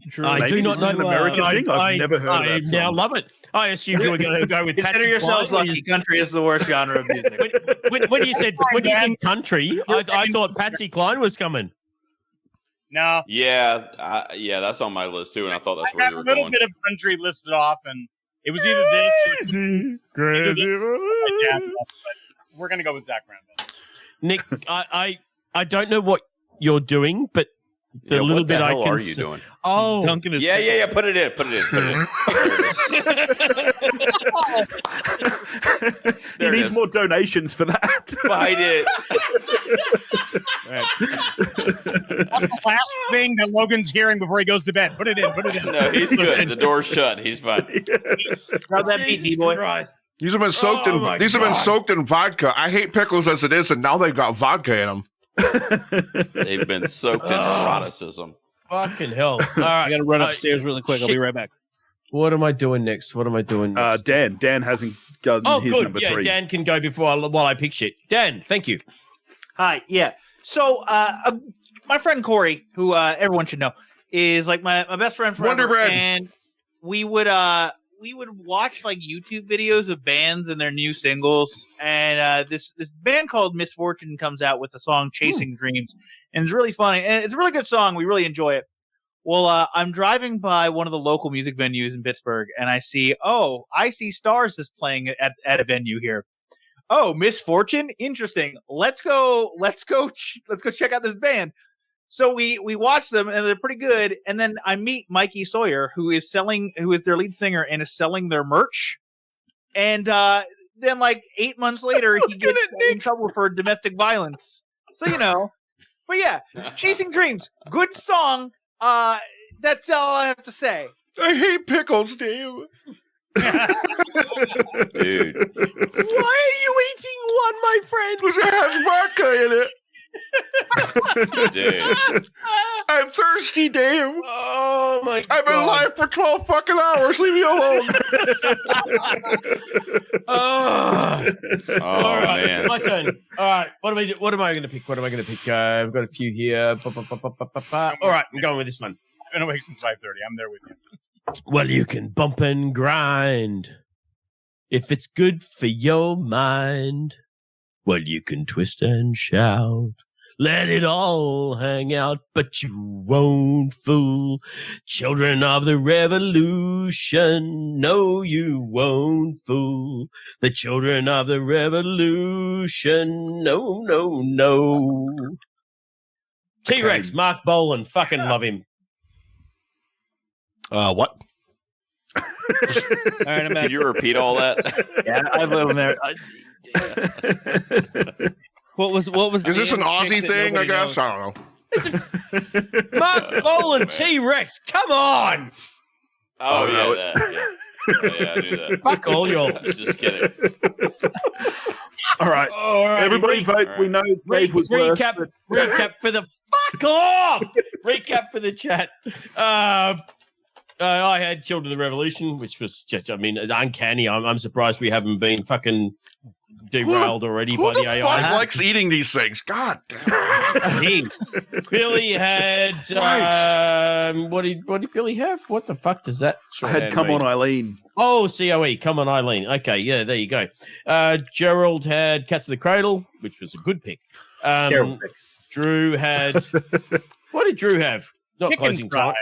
Drew, I Maybe do not this know. is an American thing. I've never heard of I that song. now love it. I assumed you were going to go with Consider Patsy yourselves Cline. lucky. Country is the worst genre of music. When you said country, I thought Patsy Cline was coming. No, Yeah, that's on my list too, and I thought that's I where had you a were little going. bit of country listed off, and it was either this or yeah, but we're gonna go with Zach Brown Band. Nick, I don't know what you're doing, but the Yeah, little what the bit hell I can are you doing? Oh, Duncan is. Yeah. Put it in. He There it needs is. more donations for that. Find it. What's the last thing that Logan's hearing before he goes to bed? Put it in. No, he's good. The door's shut. He's fine. Grab that beat, D-boy. These have been soaked been soaked in vodka. I hate pickles as it is, and now they've got vodka in them. They've been soaked in eroticism. Fucking hell. All right. I got to run upstairs really quick. I'll be right back. What am I doing next? Dan hasn't gotten his number yeah, 3. Dan can go while I pick shit. Dan, thank you. Hi, yeah. So, my friend Corey, who everyone should know, is like my best friend forever. Wonder Bread. And we would watch like YouTube videos of bands and their new singles. And this band called Misfortune comes out with the song "Chasing Dreams," and it's really funny. And it's a really good song. We really enjoy it. Well, I'm driving by one of the local music venues in Pittsburgh, and I see Stars is playing at a venue here. Oh, Misfortune, interesting. Let's go check out this band. So we watch them, and they're pretty good. And then I meet Mikey Sawyer, who is their lead singer and is selling their merch. And then, like 8 months later, he gets in trouble for domestic violence. So but yeah, Chasing Dreams, good song. That's all I have to say. I hate pickles, Dave. Dude. Why are you eating one, my friend? Because it has vodka in it. Dude. I'm thirsty, Dave. Oh my god. I've been live for 12 fucking hours. Leave me alone. Oh, Oh, man. my turn. All right, what am I going to pick? I've got a few here. All right, I'm going with this one. I've been awake since 5:30. I'm there with you. Well, you can bump and grind if it's good for your mind. Well, you can twist and shout, let it all hang out, but you won't fool children of the revolution. No, you won't fool the children of the revolution. No, no, no. T-Rex, Mark Bolan, fucking love him. What? All right, I'm Can back. you repeat all that? Yeah, I've lived there. What was? Is this an Dan's Aussie pick that thing, I nobody guess? knows? I don't know. Mark Bolan, man. T-Rex, come on. Oh, yeah, that. Yeah. Oh, yeah, I knew that. Fuck all y'all. I was just kidding. All right. All right, Everybody vote. We know Dave was worse. recap, But recap for the fuck off. Recap for the chat. I had Children of the Revolution, which was just, uncanny. I'm surprised we haven't been fucking derailed already Who by the the AI. fuck likes eating these things? God damn. Billy had what did Billy have? What the fuck does that? I had Come On Eileen. Oh, COE, Come On Eileen. Okay, yeah, there you go. Gerald had Cats of the Cradle, which was a good pick. Terrible pick. Drew had what did Drew have? Not Chicken closing Fry time. by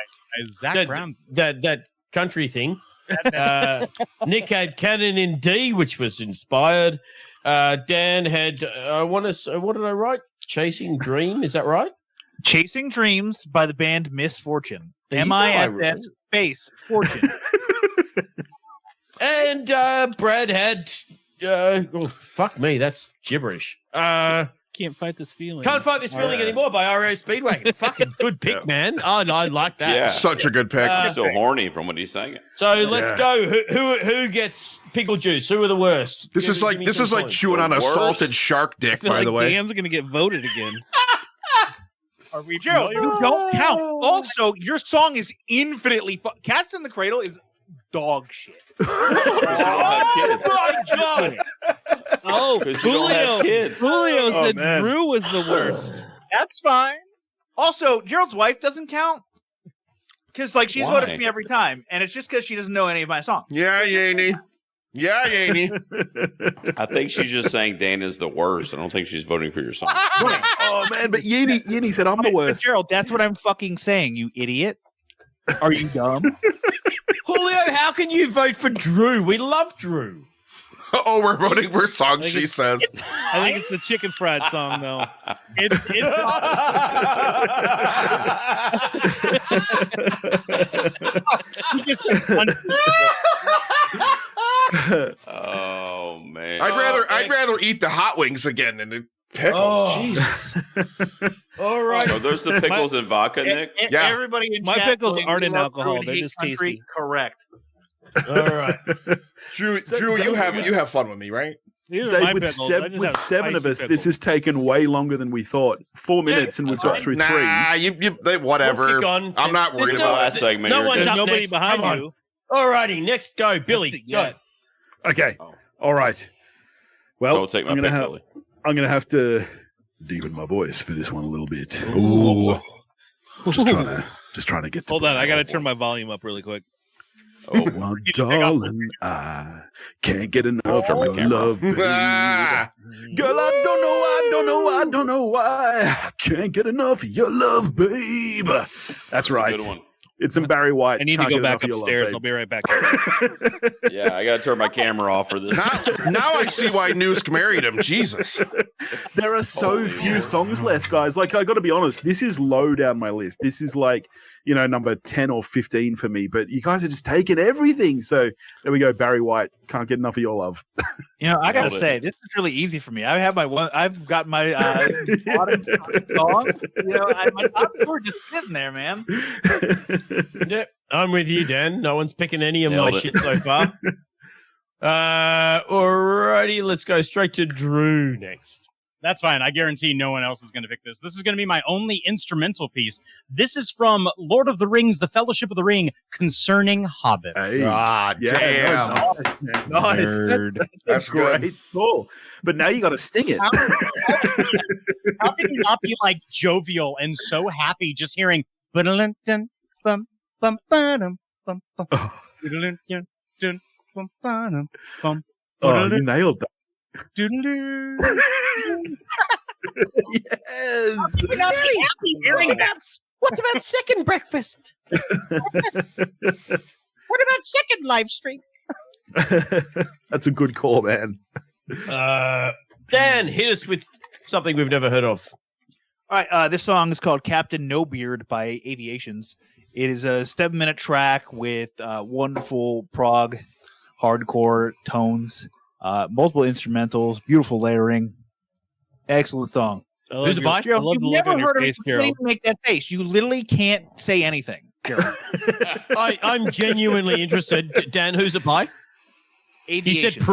Zach Brown. That country thing. Nick had Canon in D, which was inspired. Dan had what did I write? Chasing Dream, is that right? Chasing Dreams by the band Misfortune. There you go, I MISS space Fortune. And Brad had oh fuck me, that's gibberish. Can't fight this feeling. Can't fight this feeling anymore by RO Speedwagon. Fucking good pick, man. I like that. Yeah. Such a good pick. I'm still horny from what he's saying. So let's go. Who gets pickle juice? Who are the worst? This is like chewing on a worst. salted shark dick, I feel by like the way. Dan's gonna get voted again. Are we Gerald, familiar? you don't count. Also, your song is infinitely Cast in the Cradle is dog shit. my god! Oh, Because you don't have kids. Julio Oh, said man. Drew was the worst. That's fine. Also, Gerald's wife doesn't count because she's Why? voted for me every time, and it's just because she doesn't know any of my songs. Yeah, Yaney. Yeah, Yaney. I think she's just saying Dan is the worst. I don't think she's voting for your song. Oh man, but Yeni said I'm the But worst. Gerald, that's what I'm fucking saying, you idiot. Are you dumb? Julio, how can you vote for Drew? We love Drew. Oh, we're voting for songs, think she it's- says. I think it's the chicken fried song though. Oh man. I'd rather eat the hot wings again and Pickles, Oh. Jesus. All right. Are those the pickles and vodka, Nick? Yeah. Everybody in My chat pickles saying aren't we in love alcohol, Crude they're Hate just Country. tasty. Correct. All right. Drew, So, Drew, you Dave, have fun with me, right? These are Dave, my with, pickles. I just with have 7 of spicy us, pickles. this has taken way longer than we thought. 4 minutes, and we've got through 3. Nah, whatever. We'll kick on. I'm not There's worried The no- about it. last segment. no you're one's good. up nobody next. behind Come on. you. All righty, next go, Billy. Yeah. Go. Okay. Oh. All right. Well, Don't take my I'm pick, gonna Billy. I'm gonna have to deepen my voice for this one a little bit. Ooh. Just trying to get. To Hold on, I gotta turn my volume up really quick. Oh, My darling, I can't get enough Turn my of your camera love, baby. Ah. Girl, I don't know why. I can't get enough of your love, babe. That's a right. good one. It's some Barry White. I need to Can't go get back enough of your love, upstairs. babe. I'll be right back. Yeah, I got to turn my camera off for this. Now I see why Noosk married him. Jesus. There are so Holy few Lord. songs left, guys. Like, I got to be honest, this is low down my list. This is like, number 10 or 15 for me. But you guys are just taking everything. So there we go. Barry White, Can't Get Enough of Your Love. I gotta Nailed it. say, this is really easy for me. I've got my bottom song. My top 4 just sitting there, man. Yep, I'm with you, Dan. No one's picking any of my Nailed it. shit so far. Alrighty, let's go straight to Drew next. That's fine. I guarantee no one else is going to pick this. This is going to be my only instrumental piece. This is from Lord of the Rings, The Fellowship of the Ring, concerning hobbits. Hey. Ah, Yeah, damn. no, nice, man. Nice. Nerd. That's That's good. great. Cool. But now you got to sing it. How can you not be like jovial and so happy just hearing "Ba-da-dun, dun, bum, bum, ba-dum, bum, bum, ba-da-dun, dun, dun, bum, ba-dum, bum, Oh, you nailed that. doo-doo-doo." Yes. How can you not be happy hearing that? What about second breakfast? What about second live stream? That's a good call, man. Dan, hit us with something we've never heard of. All right, this song is called Captain No Beard by Aviations. It is a 7-minute track with wonderful prog, hardcore tones, multiple instrumentals, beautiful layering. Excellent song. I love Who's it your- by? I Gerald, love you've the look never on your heard of face, it. You can't Gerald. even make that face. You literally can't say anything, Gerald. I'm genuinely interested. Dan, who's it by? Aviations.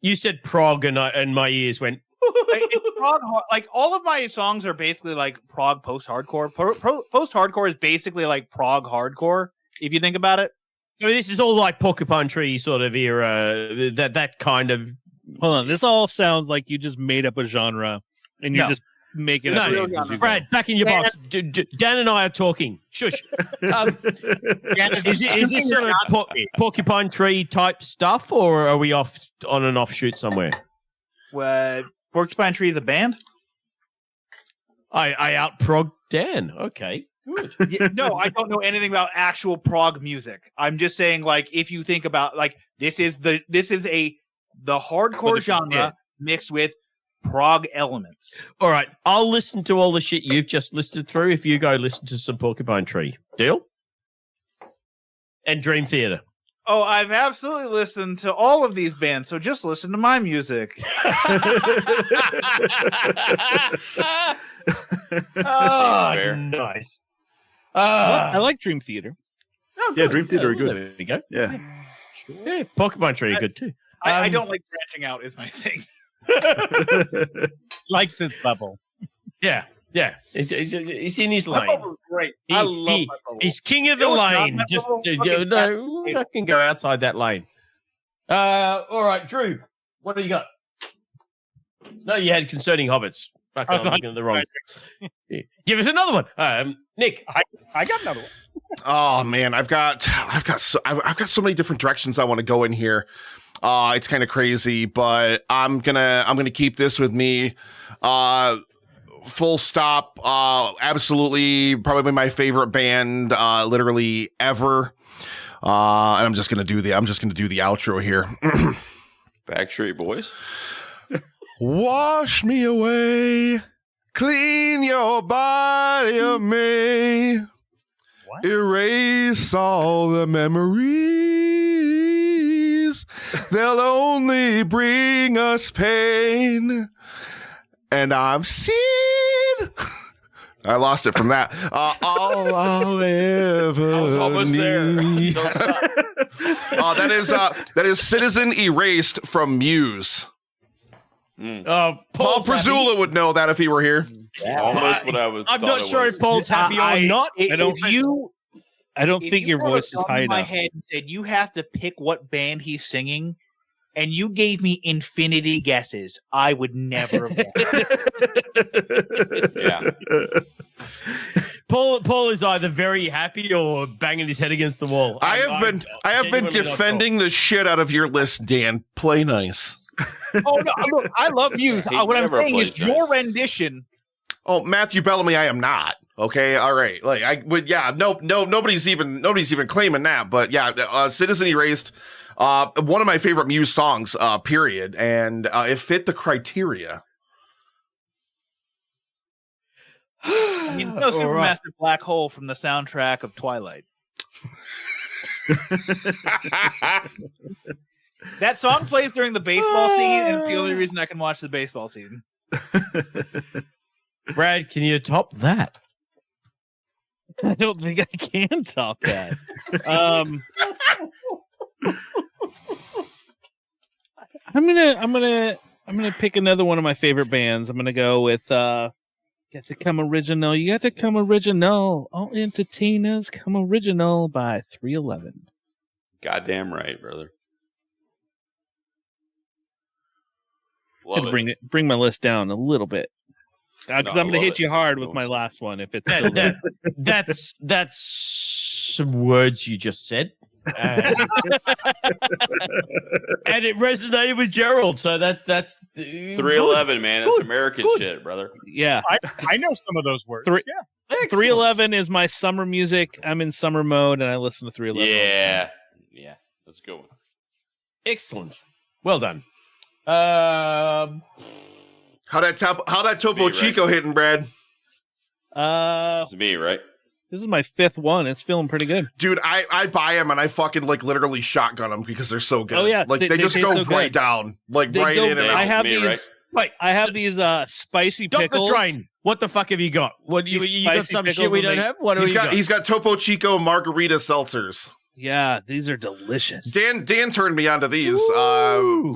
You said prog, and my ears went. It's prog, like all of my songs are basically like prog post-hardcore. Post-hardcore is basically like prog hardcore, if you think about it. So this is all like Porcupine Tree sort of era, that kind of. Hold on, this all sounds like you just made up a genre and you're No. just making No, up no, names no, as you go. Brad, back in your box. Dan and I are talking. Shush. Is this sort of Porcupine Tree type stuff, or are we off on an offshoot somewhere? Porcupine Tree is a band? I out prog Dan. Okay, good. No, I don't know anything about actual prog music. I'm just saying, like, if you think about like this is the hardcore genre mixed with prog elements. All right, I'll listen to all the shit you've just listed through if you go listen to some Porcupine Tree. Deal? And Dream Theater. Oh, I've absolutely listened to all of these bands, so just listen to my music. Oh, fair. nice. I like Dream Theater. Yeah, Dream Theater are good. There we go. Yeah. Yeah, Porcupine Tree are good too. I don't like branching out is my thing. Likes its bubble. Yeah. He's in his My lane. bubble is great. I love my bubble. He's king of the You know what's not lane. my Just bubble? no, I can go outside that lane. All right, Drew, what do you got? No, you had concerning hobbits. Fuck, I'm looking at the wrong. Yeah. Give us another one, Nick. I got another one. Oh man, I've got so many different directions I want to go in here. It's kind of crazy, but I'm gonna keep this with me. Full stop. Absolutely, probably my favorite band, literally ever. And I'm just gonna do the outro here. Backstreet Boys. Wash me away, clean your body of me. What? Erase all the memories. They'll only bring us pain. and I'm seen. I lost it from that. All I'll ever I was almost there. need. Don't stop. That is Citizen Erased from Muse. Paul Pizzula would know that if he were here. Almost what I was. I'm thought not it sure was. if Paul's happy or not. I don't If think you your put a voice is gun high in my enough. head and said you have to pick what band he's singing, and you gave me infinity guesses, I would never have guessed. Yeah. Paul is either very happy or banging his head against the wall. I have been genuinely not defending the shit out of your list, Dan. Play nice. Oh no! Look, I love Muse. He What I'm never saying is plays your nice. rendition. Oh, Matthew Bellamy, I am not. Okay, all right. Like I would, yeah. No, nobody's even claiming that. But yeah, Citizen Erased, one of my favorite Muse songs. Period, and it fit the criteria. I mean, no Supermassive Black Hole from the soundtrack of Twilight. That song plays during the baseball scene, and it's the only reason I can watch the baseball scene. Brad, can you top that? I don't think I can top that. I'm gonna pick another one of my favorite bands. I'm gonna go with Got to Come Original. You got to come original. All entertainers come original by 311. Goddamn right, brother. Had Love to it. bring my list down a little bit because No, I'm I going to love hit it. you hard with my last one if it's still That, there. that's some words you just said. And it resonated with Gerald, so that's 311, man. That's American shit, brother. Yeah, I know some of those words. Three- Yeah. 311 is my summer music. I'm in summer mode and I listen to 311. Yeah. Yeah. That's a good one. excellent. Well done. How that Topo Me, right? Chico hitting, Brad? It's me, right? This is my fifth one. It's feeling pretty good. Dude, I buy them and I fucking like literally shotgun them because they're so good. Oh, yeah. Like They they just taste go so right good. down, like They right go- in and They- out. I have me, these. right? Wait, I have these spicy stop pickles. the train. What the fuck have you got? What you These got spicy some shit pickles we will don't make- have? What do you got? He's got Topo Chico margarita seltzers. Yeah, these are delicious. Dan turned me onto these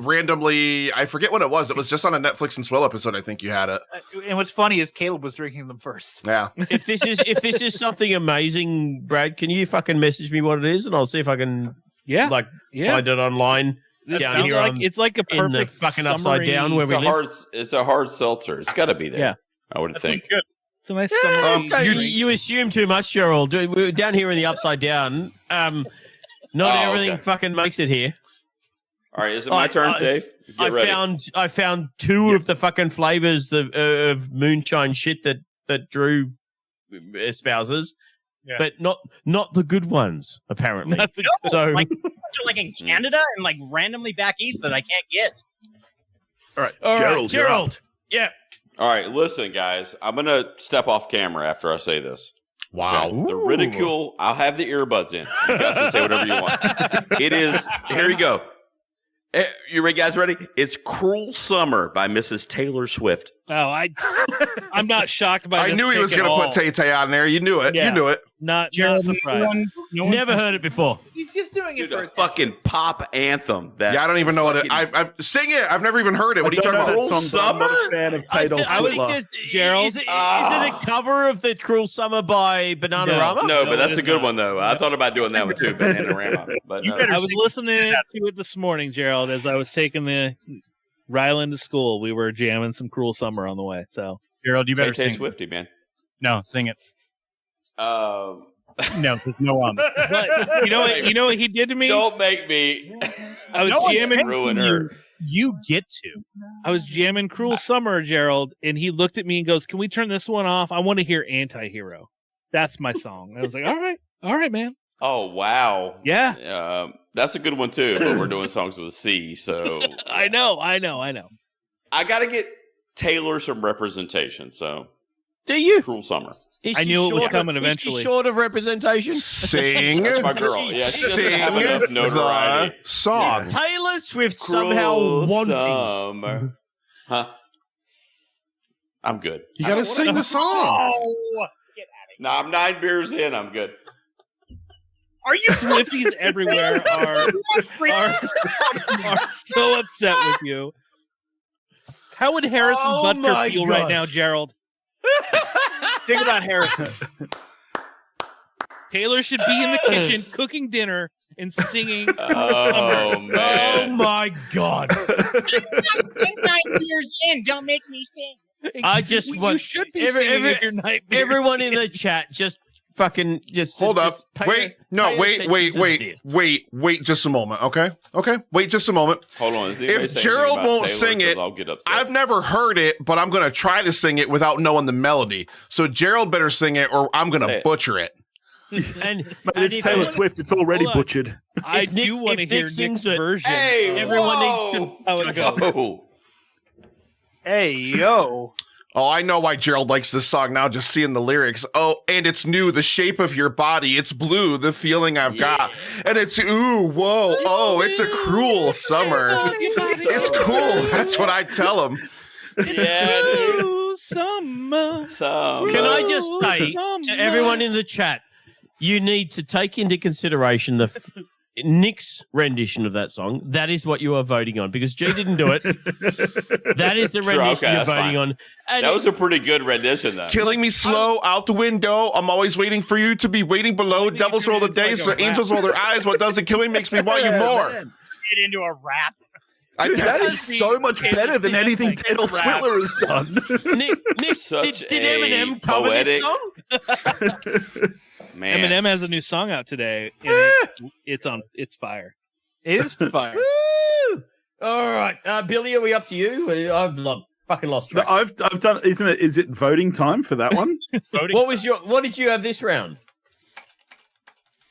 randomly. I forget what it was. It was just on a Netflix and Swell episode. I think you had it. And what's funny is Caleb was drinking them first. Yeah. if this is something amazing, Brad, can you fucking message me what it is and I'll see if I can Yeah, like yeah. find it online It down sounds here like on- it's like a in the perfect fucking upside summery- down where we live. It's a hard seltzer. It's got to be there. Yeah. I would That think. sounds good. It's a nice Yeah, summery. you assume too much, Gerald. We're down here in the upside down. Not Oh, everything okay. fucking makes it here. All right, is it my turn, Dave? Get ready. I found two of the fucking flavors of moonshine shit that Drew espouses, Yeah. but not the good ones apparently. Not the- So Like, like in Canada and like randomly back east that I can't get. All right, all right, Gerald, you're up. Gerald, yeah. All right, listen, guys. I'm gonna step off camera after I say this. Wow. Okay? The ridicule. I'll have the earbuds in. You guys can say whatever you want. It is. Here you go. You ready, guys? Ready? It's "Cruel Summer" by Mrs. Taylor Swift. Oh, I'm not shocked by. I this knew he pick was at going to all. put Tay Tay on there. You knew it. Yeah. You knew it. Not Gerald, surprised. Never heard it before. He's just doing Dude, it for a fucking pop anthem. That Yeah, I don't even know what it. fucking- I sing it. I've never even heard it. What are you talking about? Cruel Song, but I'm not a Summer? fan of I Taylor was Swift. Gerald? Is it a cover of the Cruel Summer by Bananarama? No, No, but it that's is a good not. one though. I thought about doing that one too, Bananarama. But You no. better I was sing listening to it this morning, Gerald, as I was taking the Ryland to school. We were jamming some "Cruel Summer" on the way. So Gerald, you better Tay sing. Swifty, man. No, sing it. No, there's no on. but you know what he did to me? Don't make me I was No one jamming. can. ruin her. You get to. I was jamming "Cruel Summer," Gerald, and he looked at me and goes, "Can we turn this one off? I want to hear Anti-Hero. That's my song." I was like, all right, man. Oh wow. Yeah, That's a good one too. But we're doing songs with a C, so I know. I got to get Taylor some representation. So Do you? "Cruel Summer." Is I she knew it was short coming of- eventually. Is she short of representation? Sing. That's my girl. Yeah, she doesn't Sing have enough notoriety. the song. Taylor Swift Cruel somehow wanting. Summer. Huh? I'm good. You got to sing the song. Oh, get out of No, I'm 9 beers in. I'm good. here. Are you Swifties everywhere are so upset with you. How would Harrison Oh Butker my feel right gosh. now, Gerald? Think about Harrison. Taylor should be in the kitchen cooking dinner and singing. Oh, Oh man. my God. I'm 9 years in. Don't make me sing. I just you want should be singing if you're night. everyone in the chat just fucking just Hold up. just pay- Wait. No, pay wait, attention wait, to wait, this. wait just a moment. Okay. Wait just a moment. Hold on. Is anybody If saying Gerald anything about won't Taylor? sing 'Cause it, I'll get upset. I've never heard it, but I'm going to try to sing it without knowing the melody. So Gerald better sing it or I'm going Say to it. butcher it. And, Mate, and it's if- Taylor Swift. It's already Hold on. butchered. I If Nick- do want to if Nick hear sings Nick's it- version. Hey, Everyone whoa. needs How it goes. Whoa. Hey, yo. Oh, I know why Gerald likes this song now, just seeing the lyrics. Oh, and it's new, the shape of your body. It's blue, the feeling I've got. And it's, ooh, whoa, oh, it's a cruel summer. It's cool. That's what I tell him. Yeah, dude. Ooh, summer. Can I just say to everyone in the chat, you need to take into consideration Nick's rendition of that song. That is what you are voting on because G didn't do it. That is the Sure, rendition okay, you're that's voting fine. on. And That was a pretty good rendition, though. Killing me slow, out the window. I'm always waiting for you to be waiting below. think Devils you roll the did like dice, a the angels roll their eyes. What doesn't kill me makes me want you more. Get into a rap. Dude, that That's is so much better than anything Taylor Switler has done. Nick, Such did a Eminem cover this poetic- song? Man. Eminem has a new song out today. And it's fire. It is fire. Woo! All right, Billy, are we up to you? I've fucking lost track. I've done. Isn't it? Is it voting time for that one? Voting. What did you have this round?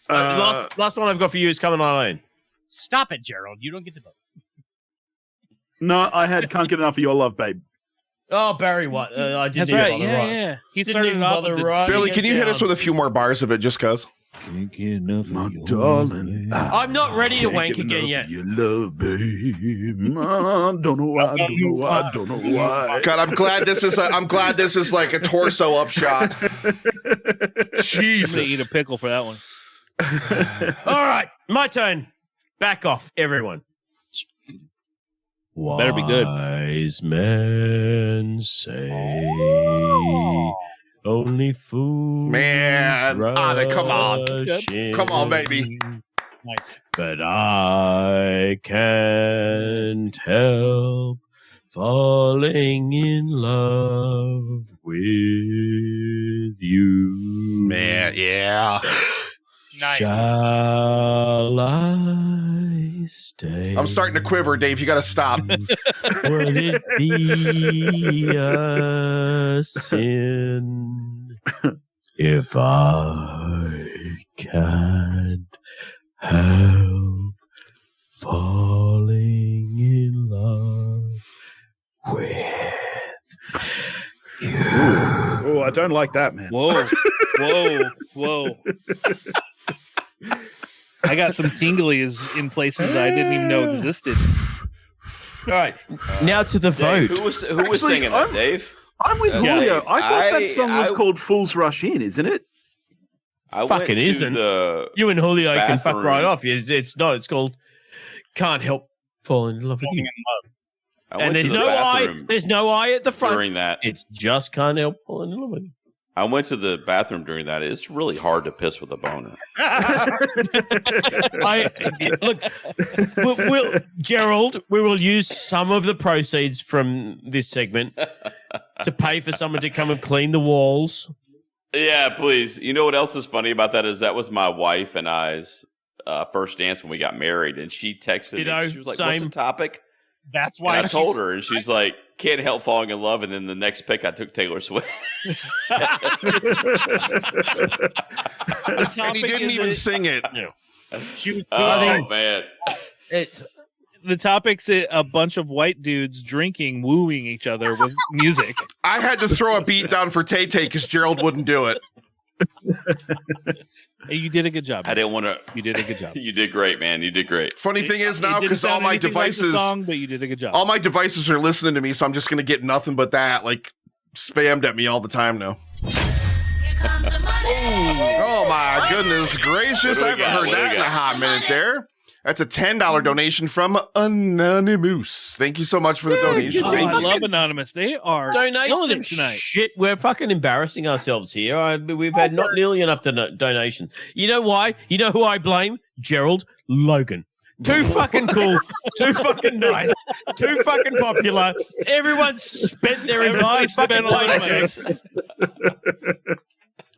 Last one I've got for you is coming on Eileen. Stop it, Gerald. You don't get to vote. No, I had "Can't Get Enough of Your Love, Babe." Oh, Barry White. I didn't That's even right. bother Yeah, writing. yeah. He Didn't started even it off bother with the writing Billy, it can you hit down. us with a few more bars of it just cuz? Can't get enough of My your darling, love. I'm not ready to can't wank get again enough yet. of your love, babe. I don't know why. I don't know why. God, I'm glad this is like a torso up shot. I'm gonna eat Jesus. a pickle for that one. All right, my turn. Back off, everyone. Better be good. Wise men say only fools Man, Anna, come on. rush in. Come on, baby. Nice. But I can't help falling in love with you. Man, yeah. Nice. Shall I stay? I'm starting to quiver, Dave. You got to stop. Would it be a sin if I can't help falling in love with you? Oh, I don't like that, man. Whoa, whoa. I got some tinglies in places I didn't even know existed. All right, now to the Dave, vote. who was Actually, singing that, Dave? I'm with Okay. Julio. I thought that song was I- called "Fools Rush In," isn't it? I Fucking went to isn't. the You and Julio can fuck bathroom. right off. It's not. It's called Can't Help Falling in Love with You. I went And there's to the no I. bathroom There's no I at the front. during that. It's just Can't Help Falling in Love with You. I went to the bathroom during that. It's really hard to piss with a boner. Look, Gerald, we will use some of the proceeds from this segment to pay for someone to come and clean the walls. Yeah, please. You know what else is funny about that is that was my wife and I's first dance when we got married, and she texted Ditto, me. She was like, "What's same. the topic?" That's And why I told her, and she's like, "Can't help falling in love." And then the next pick, I took Taylor Swift. And he didn't even sing it. she was Oh man, It's The topic's a bunch of white dudes drinking, wooing each other with music. I had to throw a beat down for Tay Tay because Gerald wouldn't do it. Hey, you did a good job. I didn't want to. You did a good job. You did great, man. You did great. Funny thing is It now, didn't because all sound my anything like the devices, song, but you did a good job. all my devices are listening to me, so I'm just gonna get nothing but that. Like spammed at me all the time now. Oh my goodness gracious! I haven't heard that in a hot minute there. That's a $10 donation from Anonymous. Thank you so much for the donation. Oh, Thank I you. love Anonymous. They are killing Donation it tonight. shit. We're fucking embarrassing ourselves here. We've had not nearly enough donations. You know why? You know who I blame? Gerald Logan. Too fucking cool, too fucking nice, too fucking popular. Everyone's spent their entire fucking life.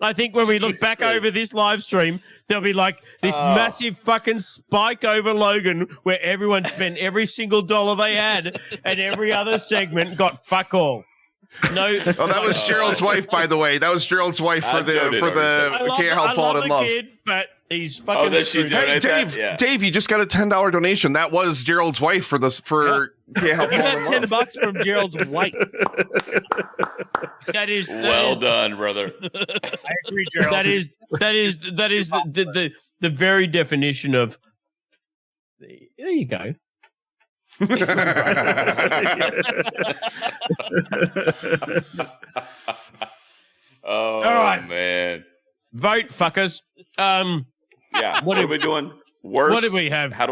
I think when we look back over this live stream, there'll be like this massive fucking spike over Logan where everyone spent every single dollar they had and every other segment got fuck all. No. Oh, that was Gerald's wife, by the way. That was Gerald's wife for the Can't Help Falling in Love. Kid, but he's fucking. Oh, that she Hey, Dave, Dave, you just got a $10 donation. That was Gerald's wife for this Can't Help You Falling got in Love. $10 from Gerald's wife. That is Well done, brother. I agree, Gerald. That is the very definition of. There you go. Oh, All right. man. Vote, fuckers. Yeah. What are we doing? Worst. What did we have? How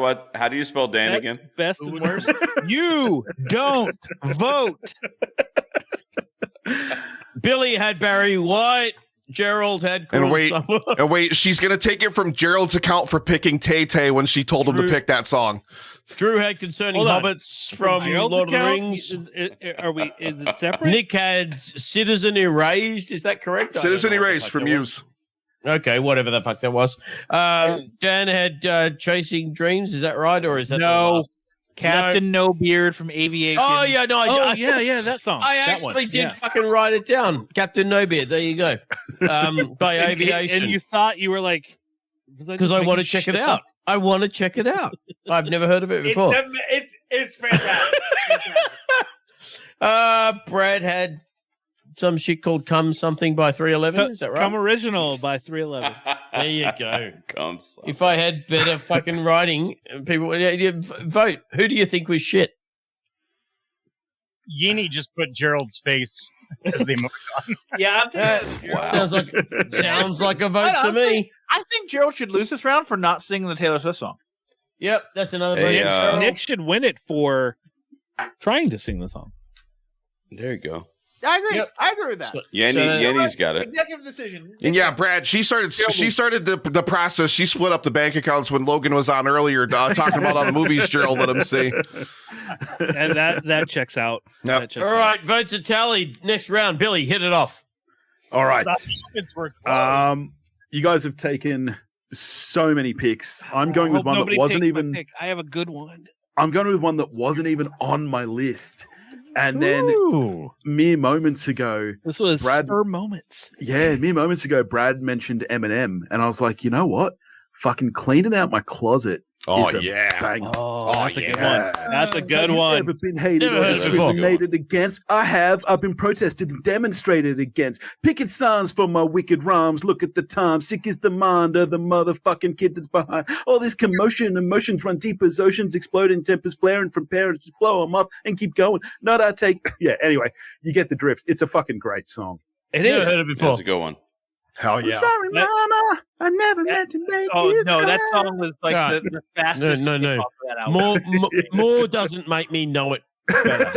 do you spell Dan again? Best and worst. You don't vote. Billy had Barry White. Gerald had And Cool wait, Summer. she's gonna take it from Gerald's account for picking Tay Tay when she told him to pick that song. Drew had Concerning Hold on. Hobbits from Gerald's Lord of the account? Rings. Is it separate? Nick had Citizen Erased. Is that correct? I don't Citizen know what the Erased fuck from that Muse. was. Okay, whatever the fuck that was. Dan had Chasing Dreams. Is that right, or is that the No. last? Captain No Beard from Aviation. Oh yeah, no, yeah, that song. I That actually one. did Yeah. fucking write it down. Captain No Beard. There you go. By Aviation. And you thought you were like, Because I want to check it out. I want to check it out. I've never heard of it before. It's fantastic. Brad had some shit called Come Something by 311. Is that right? Come Original by 311. There you go. Come. If I had better fucking writing, people would vote. Who do you think was shit? Yini just put Gerald's face as the emoji. Yeah, I'm thinking Sounds like a vote to me. I think Gerald should lose this round for not singing the Taylor Swift song. Yep, that's another Hey, vote. Nick should win it for trying to sing the song. There you go. I agree. Yep. I agree with that. Yanni's got it. Executive decision. And yeah, Brad, she started the process. She split up the bank accounts when Logan was on earlier, talking about all the movies Gerald let him see. And that checks out. Yep. That checks All right, votes are tallied. Next round, Billy, hit it off. All right. It's worth You guys have taken so many picks. I'm going with one that wasn't even. I have a good one. I'm going with one that wasn't even on my list. And then Ooh. mere moments ago, This was Brad- spur moments. mere moments ago, Brad mentioned Eminem, and I was like, you know what? Fucking cleaning out my closet. Oh, is a yeah. banger. Oh, that's a good yeah. one. That's a good Have one. you ever been hated Never or heard of it before. discriminated against? I have. I've been protested and demonstrated against. Picket signs for my wicked rhymes. Look at the time. Sick is the mind of the motherfucking kid that's behind. All this commotion, emotions run deep as oceans, exploding tempers flaring from parents. Just blow them off and keep going. Not I take. Yeah, anyway, you get the drift. It's a fucking great song. It Never is. heard it before. That's a good one. Hell I'm yeah. sorry, mama. I never meant to make Oh you no, cry. that song was like God. the fastest. No. skip off of that album. More doesn't make me know it better.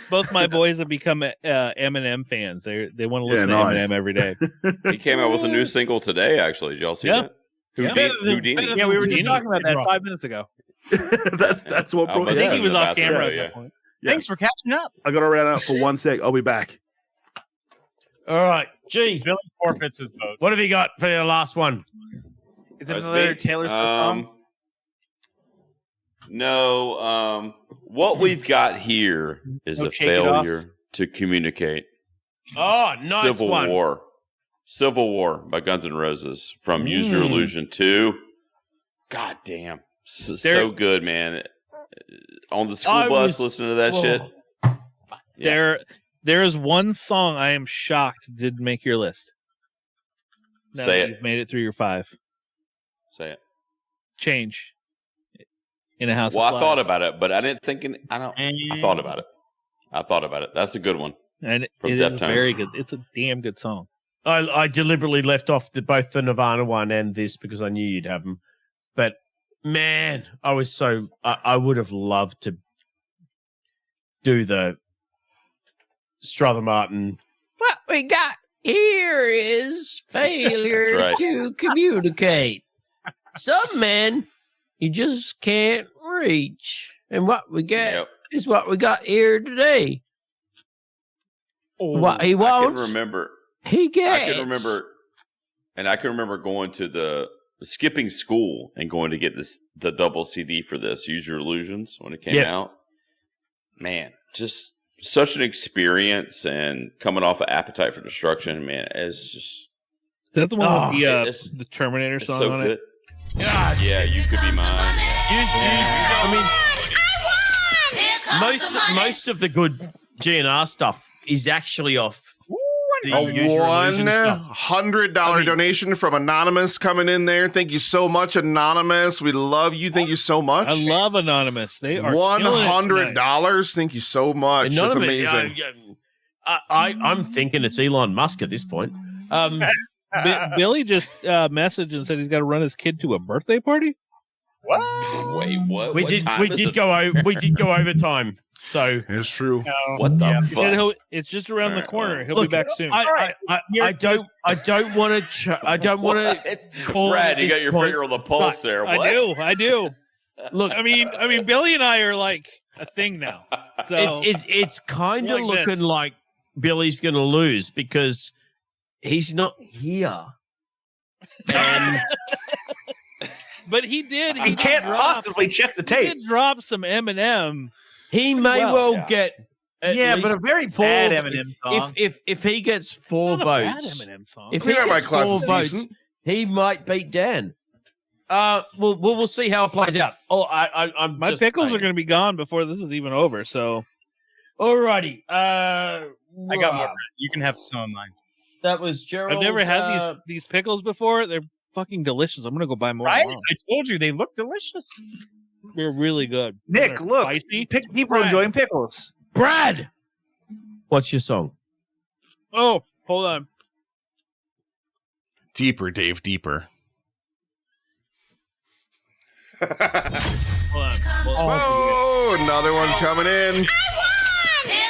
Both my boys have become Eminem fans. They want to listen Yeah, to nice. Eminem every day. He came out with a new single today, actually. Did y'all see Yeah. that? Yeah. Houdini. Yeah, we were just Houdini. talking about that Right. 5 minutes ago. That's what I brought must I it. think he in was the off bathroom, camera at yeah. that point. Yeah. Thanks for catching up. I got to round out for 1 sec. I'll be back. All right, G, Billy forfeits his vote. what have you got for your last one? Is it That's another me. Taylor Swift song? No. What we've got here is No, a shake it off. failure to communicate. Oh, nice Civil one. War. Civil War by Guns N' Roses from Use Your Illusion 2. God damn. So good, man. On the school I bus, was- listening to that Whoa. shit. Yeah. There is one song I am shocked didn't make your list. Now Say that it. You've made it through your 5. Say it. Change in a house. Well, of I thought Flies. about it, but I didn't think. I thought about it. I thought about it. That's a good one. And From it is Deftones. very good. It's a damn good song. I deliberately left off both the Nirvana one and this because I knew you'd have them. But man, I would have loved to do the Strother Martin. What we got here is failure That's right. to communicate. Some men you just can't reach. And what we get Yep. is what we got here today. What he I wants, can remember. he gets. I can remember going to skipping school and going to get the double CD for this, Use Your Illusions, when it came out. Man, just such an experience, and coming off of Appetite for Destruction, man, it's just Is that the one with it's the Terminator it's song so on good. it? God, Yeah, you could be mine. Most of the good GNR stuff is actually off the A Use Your Illusion stuff. $100 donation from Anonymous coming in there. Thank you so much, Anonymous. We love you. Thank you so much. I love Anonymous. They are $100. Thank you so much. That's Anonymous, amazing. I'm thinking it's Elon Musk at this point. Billy just messaged and said he's got to run his kid to a birthday party. What? Wait, what? We What did time is it? go overtime. So It's true. What the He said fuck? it's just around the corner. He'll look, be back soon. I don't want to. I don't want to. What? Brad, you got your finger on the pulse there. What? I do. Look, I mean, Billy and I are like a thing now. So it's kind of Like looking this. like Billy's going to lose because he's not here. And but he did. He can't possibly check the He tape. did drop some Eminem. he may well get. at Yeah, but least a very four- bad Eminem song. If he gets It's 4 not a bad votes, Eminem song. if I he think my gets class 4 is votes, decent. he might beat Dan. We'll see how it plays out. Oh, I'm My just pickles saying. are going to be gone before this is even over. So Alrighty. I got more. Rob, You can have some of mine. That was Gerald. I've never had these pickles before. They're fucking delicious. I'm going to go buy more. Right? tomorrow. I told you they look delicious. They're really good. Nick, They're look, spicy. people enjoying pickles. Brad. What's your song? Oh, hold on. Deeper, Dave, deeper. Hold on. Oh, another one coming in.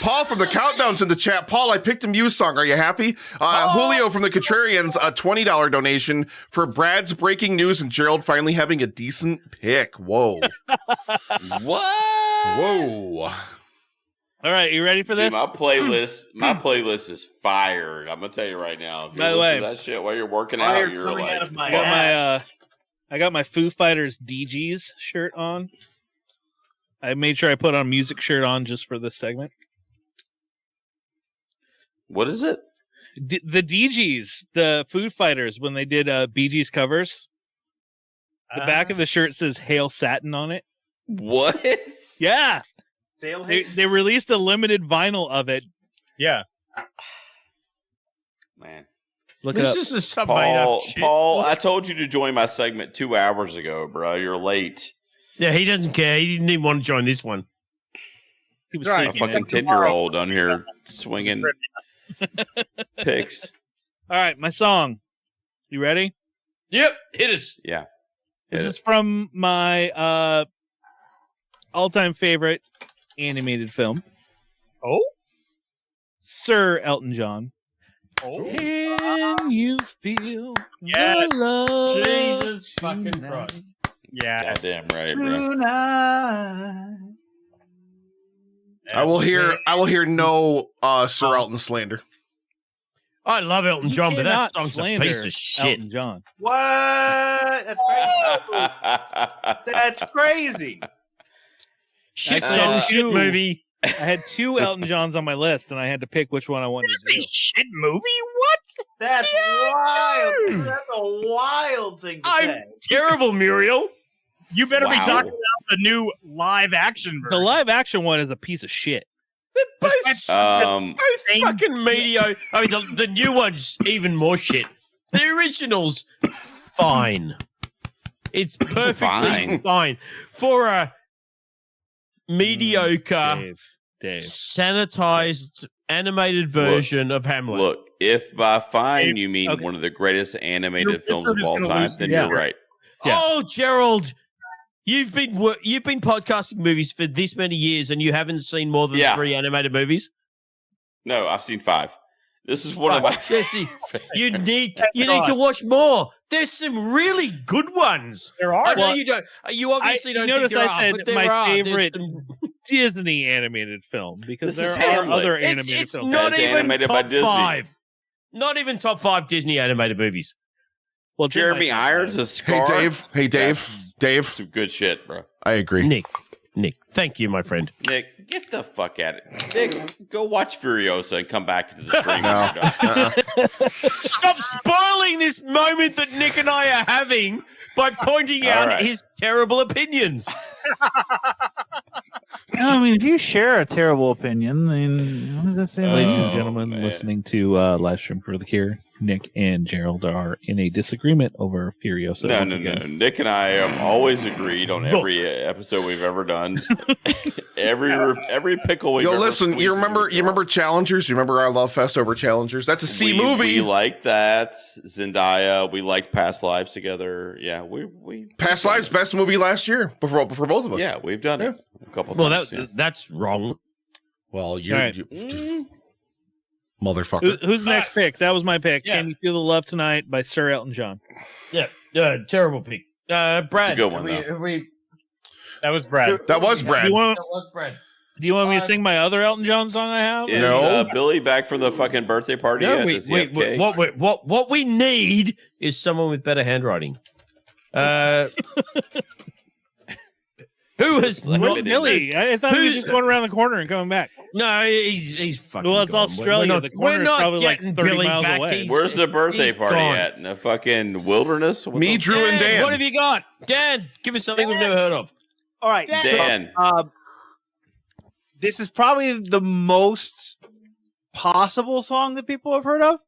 Paul from the Countdown's in the chat. Paul, I picked a Muse song. Are you happy? Julio from the Contrarians, a $20 donation for Brad's breaking news and Gerald finally having a decent pick. Whoa. What? Whoa. All right, you ready for Dude, this? my playlist is fired. I'm gonna tell you right now. If you By the listen way, to that shit while you're working Fire out, you're coming out like, of my I got I got my Foo Fighters DGs shirt on. I made sure I put on a music shirt on just for this segment. what is it? The DGs, the Foo Fighters, when they did Bee Gees covers, the back of the shirt says "Hail Satin" on it. What? Yeah, Sale they released a limited vinyl of it. Yeah. Man. Look it This up. is just some made up shit. Paul, I told you to join my segment 2 hours ago, bro. You're late. Yeah, he doesn't care. He didn't even want to join this one. He was Right. A sleeping fucking in. 10-year-old on here swinging picks. All right, my song. You ready? Yep, hit us. Yeah. This Hit is from my all-time favorite animated film. Oh? Sir Elton John. Oh. Can you feel Yes. the love? Jesus fucking tonight? Christ. Yeah. Goddamn right, bro. tonight. I will hear no Sir Elton slander. I love Elton John, You but that cannot song's a slander piece of shit. Elton John. What? That's crazy. That's crazy. Shit Actually, song, I shit do. movie. I had 2 Elton Johns on my list, and I had to pick which one I wanted to do. Shit movie? What? That's wild. That's a wild thing to I'm say. terrible, Muriel. You better be Wow. talking about the new live action The version. live action one is a piece of shit. They're both, Um, fucking mediocre. I mean, the new one's even more shit. The original's fine. It's perfectly Fine. fine for a mediocre Dave. Dave. sanitized animated version of Hamlet. Look, if by fine you mean one of the greatest animated films of all time, then you're right. Yeah. Oh, Gerald, you've been podcasting movies for this many years, and you haven't seen more than 3 animated movies. No, I've seen 5. This is one of my Jesse, you need to watch more. There's some really good ones. There are. I know you don't. You obviously don't notice think there I are, said but there my are. favorite There's some- Disney animated film because This is there are Hamlet. other animated It's films. not That's even animated by top Disney. 5. Not even top 5 Disney animated movies. Well, Jeremy Irons, a scar. Hey, Dave. Dave. Some good shit, bro. I agree. Nick, thank you, my friend. Nick, get the fuck out of it. Nick, go watch Furiosa and come back to the stream. Stop spoiling this moment that Nick and I are having by pointing out his terrible opinions. I mean, if you share a terrible opinion, then what does that say? Ladies and gentlemen listening to Livestream for the Cure, Nick and Gerald are in a disagreement over Furiosa. No. Nick and I have always agreed on every episode we've ever done. every pickle we've ever listen, you remember Challengers? You remember our love fest over Challengers? That's a C movie. We like that. Zendaya. We liked Past Lives together. Yeah, we Past Lives, best movie last year for both of us. Yeah, we've done it a couple times. Well, that's wrong. Well, you Right. motherfucker. Who's the next pick? That was my pick. Can You Feel the Love Tonight by Sir Elton John. Yeah, terrible pick. Brad. It's a good one, That was Brad. That was Brad. Do you want, That was Brad. do you want me to sing my other Elton John song I have? Is Billy back from the fucking birthday party yet? Does he have cake? What we need is someone with better handwriting. Who was Where's Billy? I thought he was just going around the corner and coming back. No, he's fucking. Well, it's gone. Australia. The corner is probably like 30 Billy miles back. away. Where's the birthday he's party gone. at? In the fucking wilderness? What Me, the- Drew, and Dan. What have you got, Dan? Give us something we've never heard of. All right, Dan. So, this is probably the most possible song that people have heard of.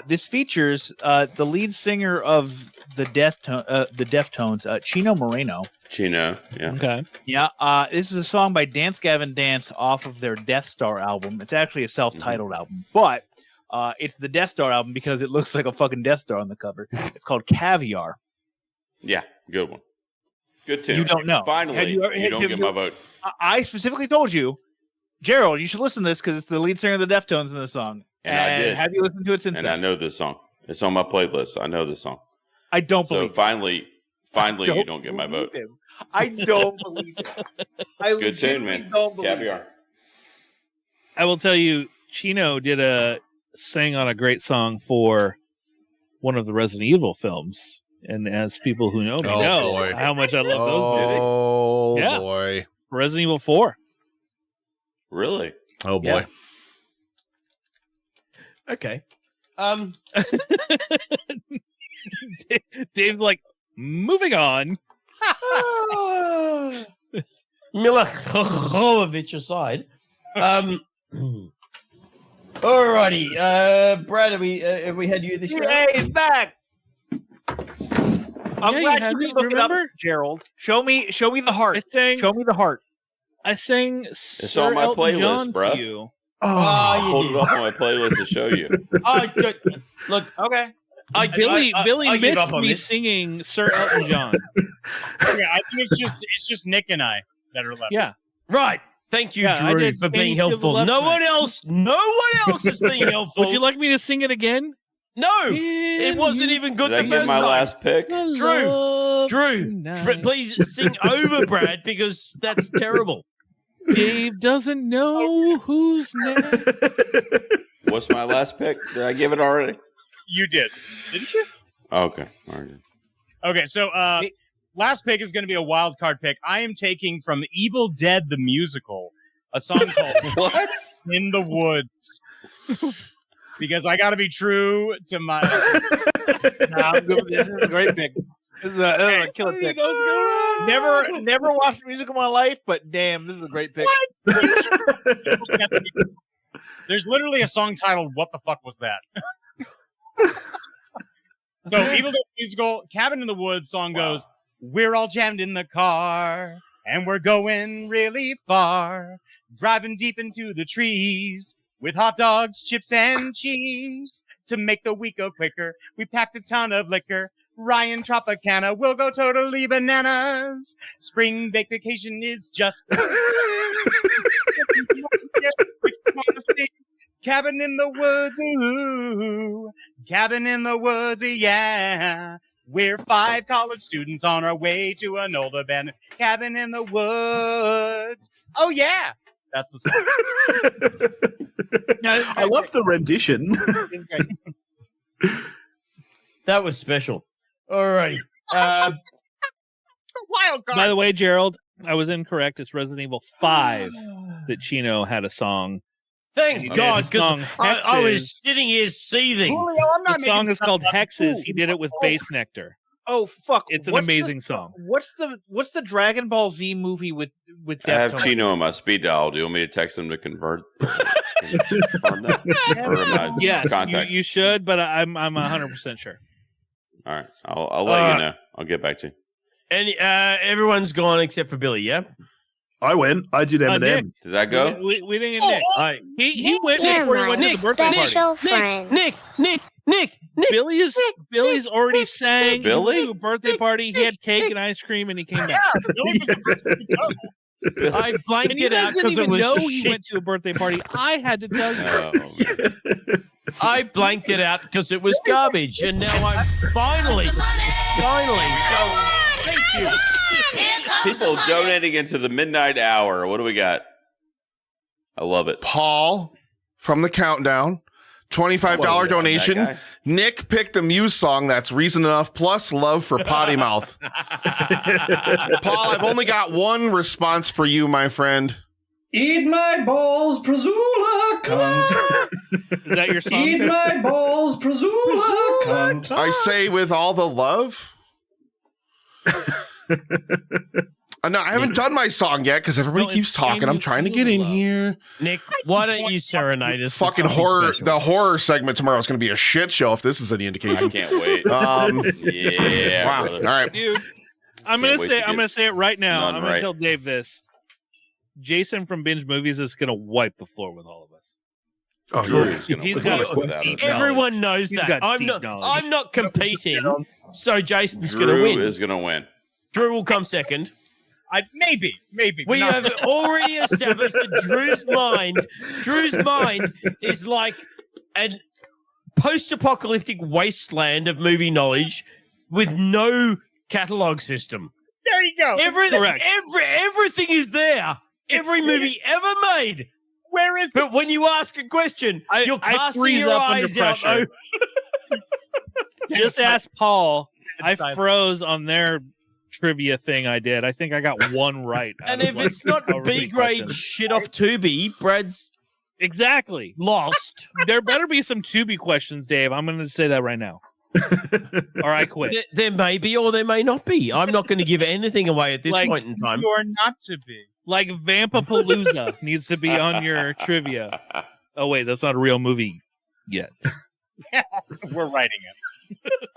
This features the lead singer of the Deftones, Chino Moreno. Chino, yeah. Okay. Yeah, this is a song by Dance Gavin Dance off of their Death Star album. It's actually a self-titled album, but it's the Death Star album because it looks like a fucking Death Star on the cover. It's called Caviar. Yeah, good one. Good tune. You don't know. Finally, you don't get my vote. I specifically told you, Gerald, you should listen to this because it's the lead singer of the Deftones in the song. And I did. Have you listened to it since And then? I know this song. It's on my playlist. I know this song. I don't So believe finally, you don't get my vote. him. I don't believe it. I Good tune, man. Don't believe Caviar. it. I will tell you, Chino sang on a great song for one of the Resident Evil films. And as people who know me know boy. how much I love those movies. Oh Yeah. boy. Resident Evil 4. Really? Oh boy. Yeah. Okay. Dave's like, moving on. Mila Jovovich aside. Alrighty. Brad, have we had you this year? Hey, he's back. I'm Yeah, you glad had you me, could look it up, remember? Gerald. Show me the heart. Show me the heart. I sang It's on Sir my Elton playlist, John bruh. to you. Oh, you Hold did. it up on my playlist to show you. Oh, good. Look, Okay. Billy I give missed up on me this. singing Sir Elton John. Okay, I think it's just Nick and I that are left. Yeah. right. Thank you, Yeah, I Drew, did for Can being You Feel the helpful. Love No Tonight? one else is being helpful. Would you like me to sing it again? No, it wasn't even good Did I the get first my time. last pick? Drew, please sing over Brad because that's terrible. Dave doesn't know who's next. What's my last pick? Did I give it already? You did. Didn't you? Okay. All right. Okay, so last pick is going to be a wild card pick. I am taking from Evil Dead the Musical a song called What? In the Woods. Because I got to be true to my... I'm good with this. This is a great pick. This is a killer pick. Never watched music in my life, but damn, this is a great pick. There's literally a song titled "What the fuck was that?" So, Evil Dead Musical, Cabin in the Woods song goes, "We're all jammed in the car, And we're going really far, driving deep into the trees with hot dogs, chips, and cheese. To make the week go quicker, we packed a ton of liquor. Ryan Tropicana will go totally bananas. Spring vacation is just... Cabin in the woods, ooh. Cabin in the woods, yeah. We're 5 college students on our way to an old abandoned cabin in the woods. Oh, yeah. That's the song. I love the rendition. That was special. Alrighty. Wild card. By the way, Gerald, I was incorrect. It's Resident Evil 5 that Chino had a song. Thank God, because I Hexes. was sitting here seething. Julio, I'm not The song making is called stuff up. Hexes. He did it with Bass Nectar. Oh fuck! It's an What's amazing the- song. What's the Dragon Ball Z movie with I have Deftones? Chino on my speed dial. Do you want me to text him to confirm that? Or am I Yes, context? you should, but I'm 100% sure. All right. I'll let you know. I'll get back to you. And everyone's gone except for Billy, yeah? I went. I did Eminem. Nick. Did that go? We didn't get Nick. He went You're before he my went to the birthday special party. friend. Nick. Billy's already sang. Billy? He went to a birthday party. He had cake and ice cream, and he came back. I blanked And you it out guys didn't because it even was know he shit. went to a birthday party. I had to tell you. Oh, I blanked it out because it was garbage, and now I'm finally. Thank you. people donating into the midnight hour. What do we got? I love it. Paul from the countdown, $25 Whoa, donation. that guy. Nick picked a Muse song that's reason enough plus love for potty mouth. Paul, I've only got one response for you, my friend. Eat my balls, Prazula, cunt. Is that your song? Eat my balls, Prazula, cunt. I say with all the love. No, I haven't done my song yet because everybody No, keeps it's talking. I'm Amy trying to get in Love. here. Nick, why don't you serenade us? with Fucking something horror. special? The horror segment tomorrow is going to be a shit show if this is any I indication. can't wait. Yeah. Wow. brother. All right. Dude, I'm Can't gonna wait say to I'm get gonna say it right now. none I'm gonna right. tell Dave this. Jason from Binge Movies is gonna wipe the floor with all of us. Oh, Drew's yeah. gonna He's win got this a without deep it. Everyone knows He's that. got deep knowledge. I'm not competing, so Jason's going to Drew win. is gonna win. Drew will come second. Maybe. We Not- have already established that Drew's mind is like a post-apocalyptic wasteland of movie knowledge with no catalog system. There you go. Everything is there. Every movie ever made. Where is But when you ask a question, you're I casting freeze your up under eyes out. pressure. Just ask Paul. I silence. froze on their trivia thing I did. I think I got one right. out And of, if like, it's not however many B-grade questions. shit off Tubi, Brad's Exactly. lost. There better be some Tubi questions, Dave. I'm going to say that right now. Or I quit. There may be or there may not be. I'm not going to give anything away at this Like, point in time. you're not to be? Like Vampapalooza needs to be on your trivia. Oh, wait, that's not a real movie yet. We're writing it.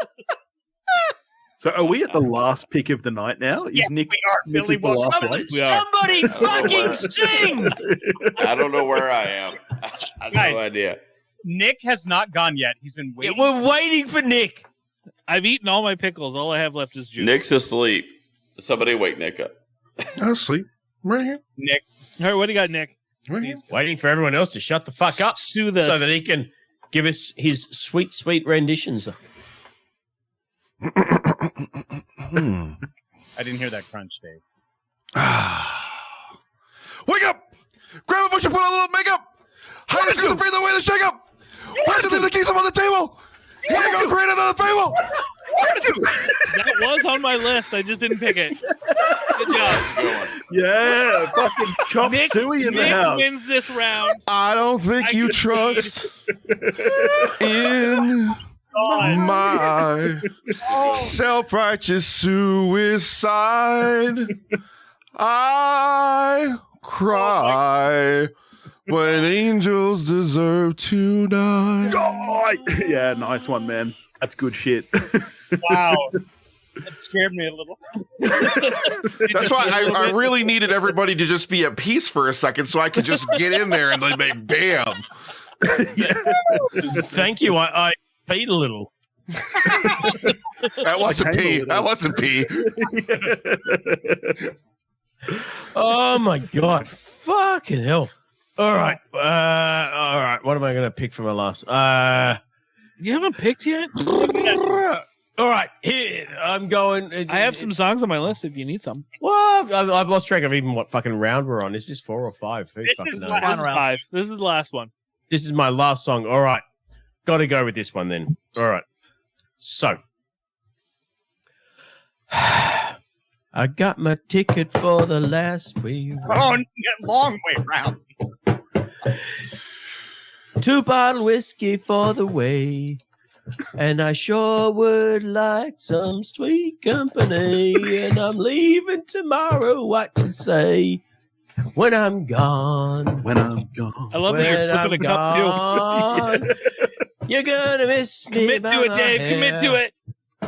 So are we at the last pick of the night now? Is Yes, Nick, we are. Nick Billy is the will last come- one? We are. Somebody fucking sing! I don't know where I am. I have Guys. no idea. Nick has not gone yet. He's been Yeah, waiting. we're waiting for Nick. I've eaten all my pickles. All I have left is juice. Nick's asleep. Somebody wake Nick up. I'll sleep. Right here. Nick, All right, what do you got, Nick? Right here. Waiting for everyone else to shut the fuck up Soothe us. so that he can give us his sweet, sweet renditions. Hmm. I didn't hear that crunch, Dave. Wake up! Grab a bunch and put on a little makeup! Hide the breathe away the shake up! Why did you leave the keys up on the table? Why did you create another fable? That was on my list. I just didn't pick it. Good job. Yeah, fucking chop suey in the Nick house. wins this round. I don't think you concede. trust in my self-righteous suicide. I cry when angels deserve to die. Oh, yeah, nice one, man. That's good shit. Wow. That scared me a little. That's why I really needed everybody to just be at peace for a second so I could just get in there and like bam. Thank you. I peed a little. That wasn't pee. That wasn't pee. Oh my god! Fucking hell! All right, all right. What am I going to pick for my last? You haven't picked yet? All right, here I'm going. I have some songs on my list if you need some. Well, I've lost track of even what fucking round we're on. Is this 4 or 5? Who This fucking is knows? last round. 5. This is the last one. This is my last song. All right, got to go with this one then. All right, so I got my ticket for the last way. Oh, long way round. 2 bottle whiskey for the way. And I sure would like some sweet company. And I'm leaving tomorrow. What you say? When I'm gone. When I'm gone. I love that you're flipping a cup too. gone, you're gonna miss me. Commit to it, Dave. Commit to it.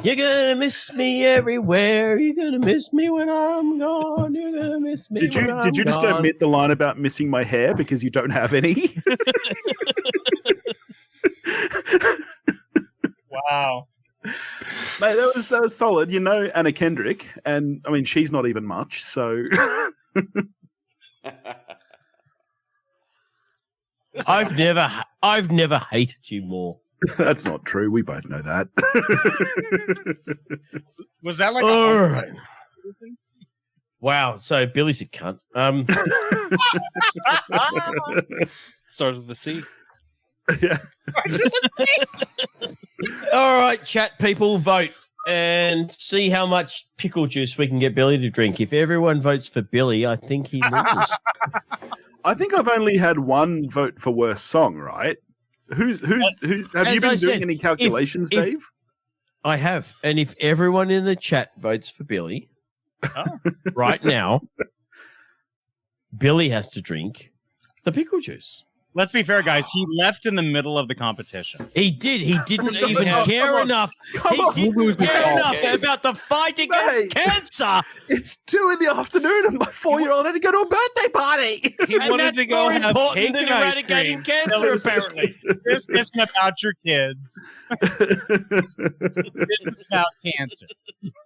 You're gonna miss me everywhere. You're gonna miss me when I'm gone. You're gonna miss me. Did you just omit the line about missing my hair because you don't have any? Wow. Mate, that was solid. You know Anna Kendrick, and I mean she's not even much. So I've never hated you more. that's not true. We both know that. Was that like All a right. Wow. So Billy's a cunt. Starts with a C. Yeah. All right, chat people, vote and see how much pickle juice we can get Billy to drink. If everyone votes for Billy, I think he loses. I think I've only had one vote for worst song, right? Who's have As you been I doing said, any calculations, if- Dave? I have. And if everyone in the chat votes for Billy right now, Billy has to drink the pickle juice. Let's be fair, guys. He left in the middle of the competition. He did. He didn't even care come on. enough. Come He on. didn't care enough Okay. about the fight against Mate. cancer. It's 2 PM and my 4-year-old had to go to a birthday party. He And wanted that's to go more have important cake than and ice eradicating cream. cancer, apparently. This isn't about your kids. This is about cancer.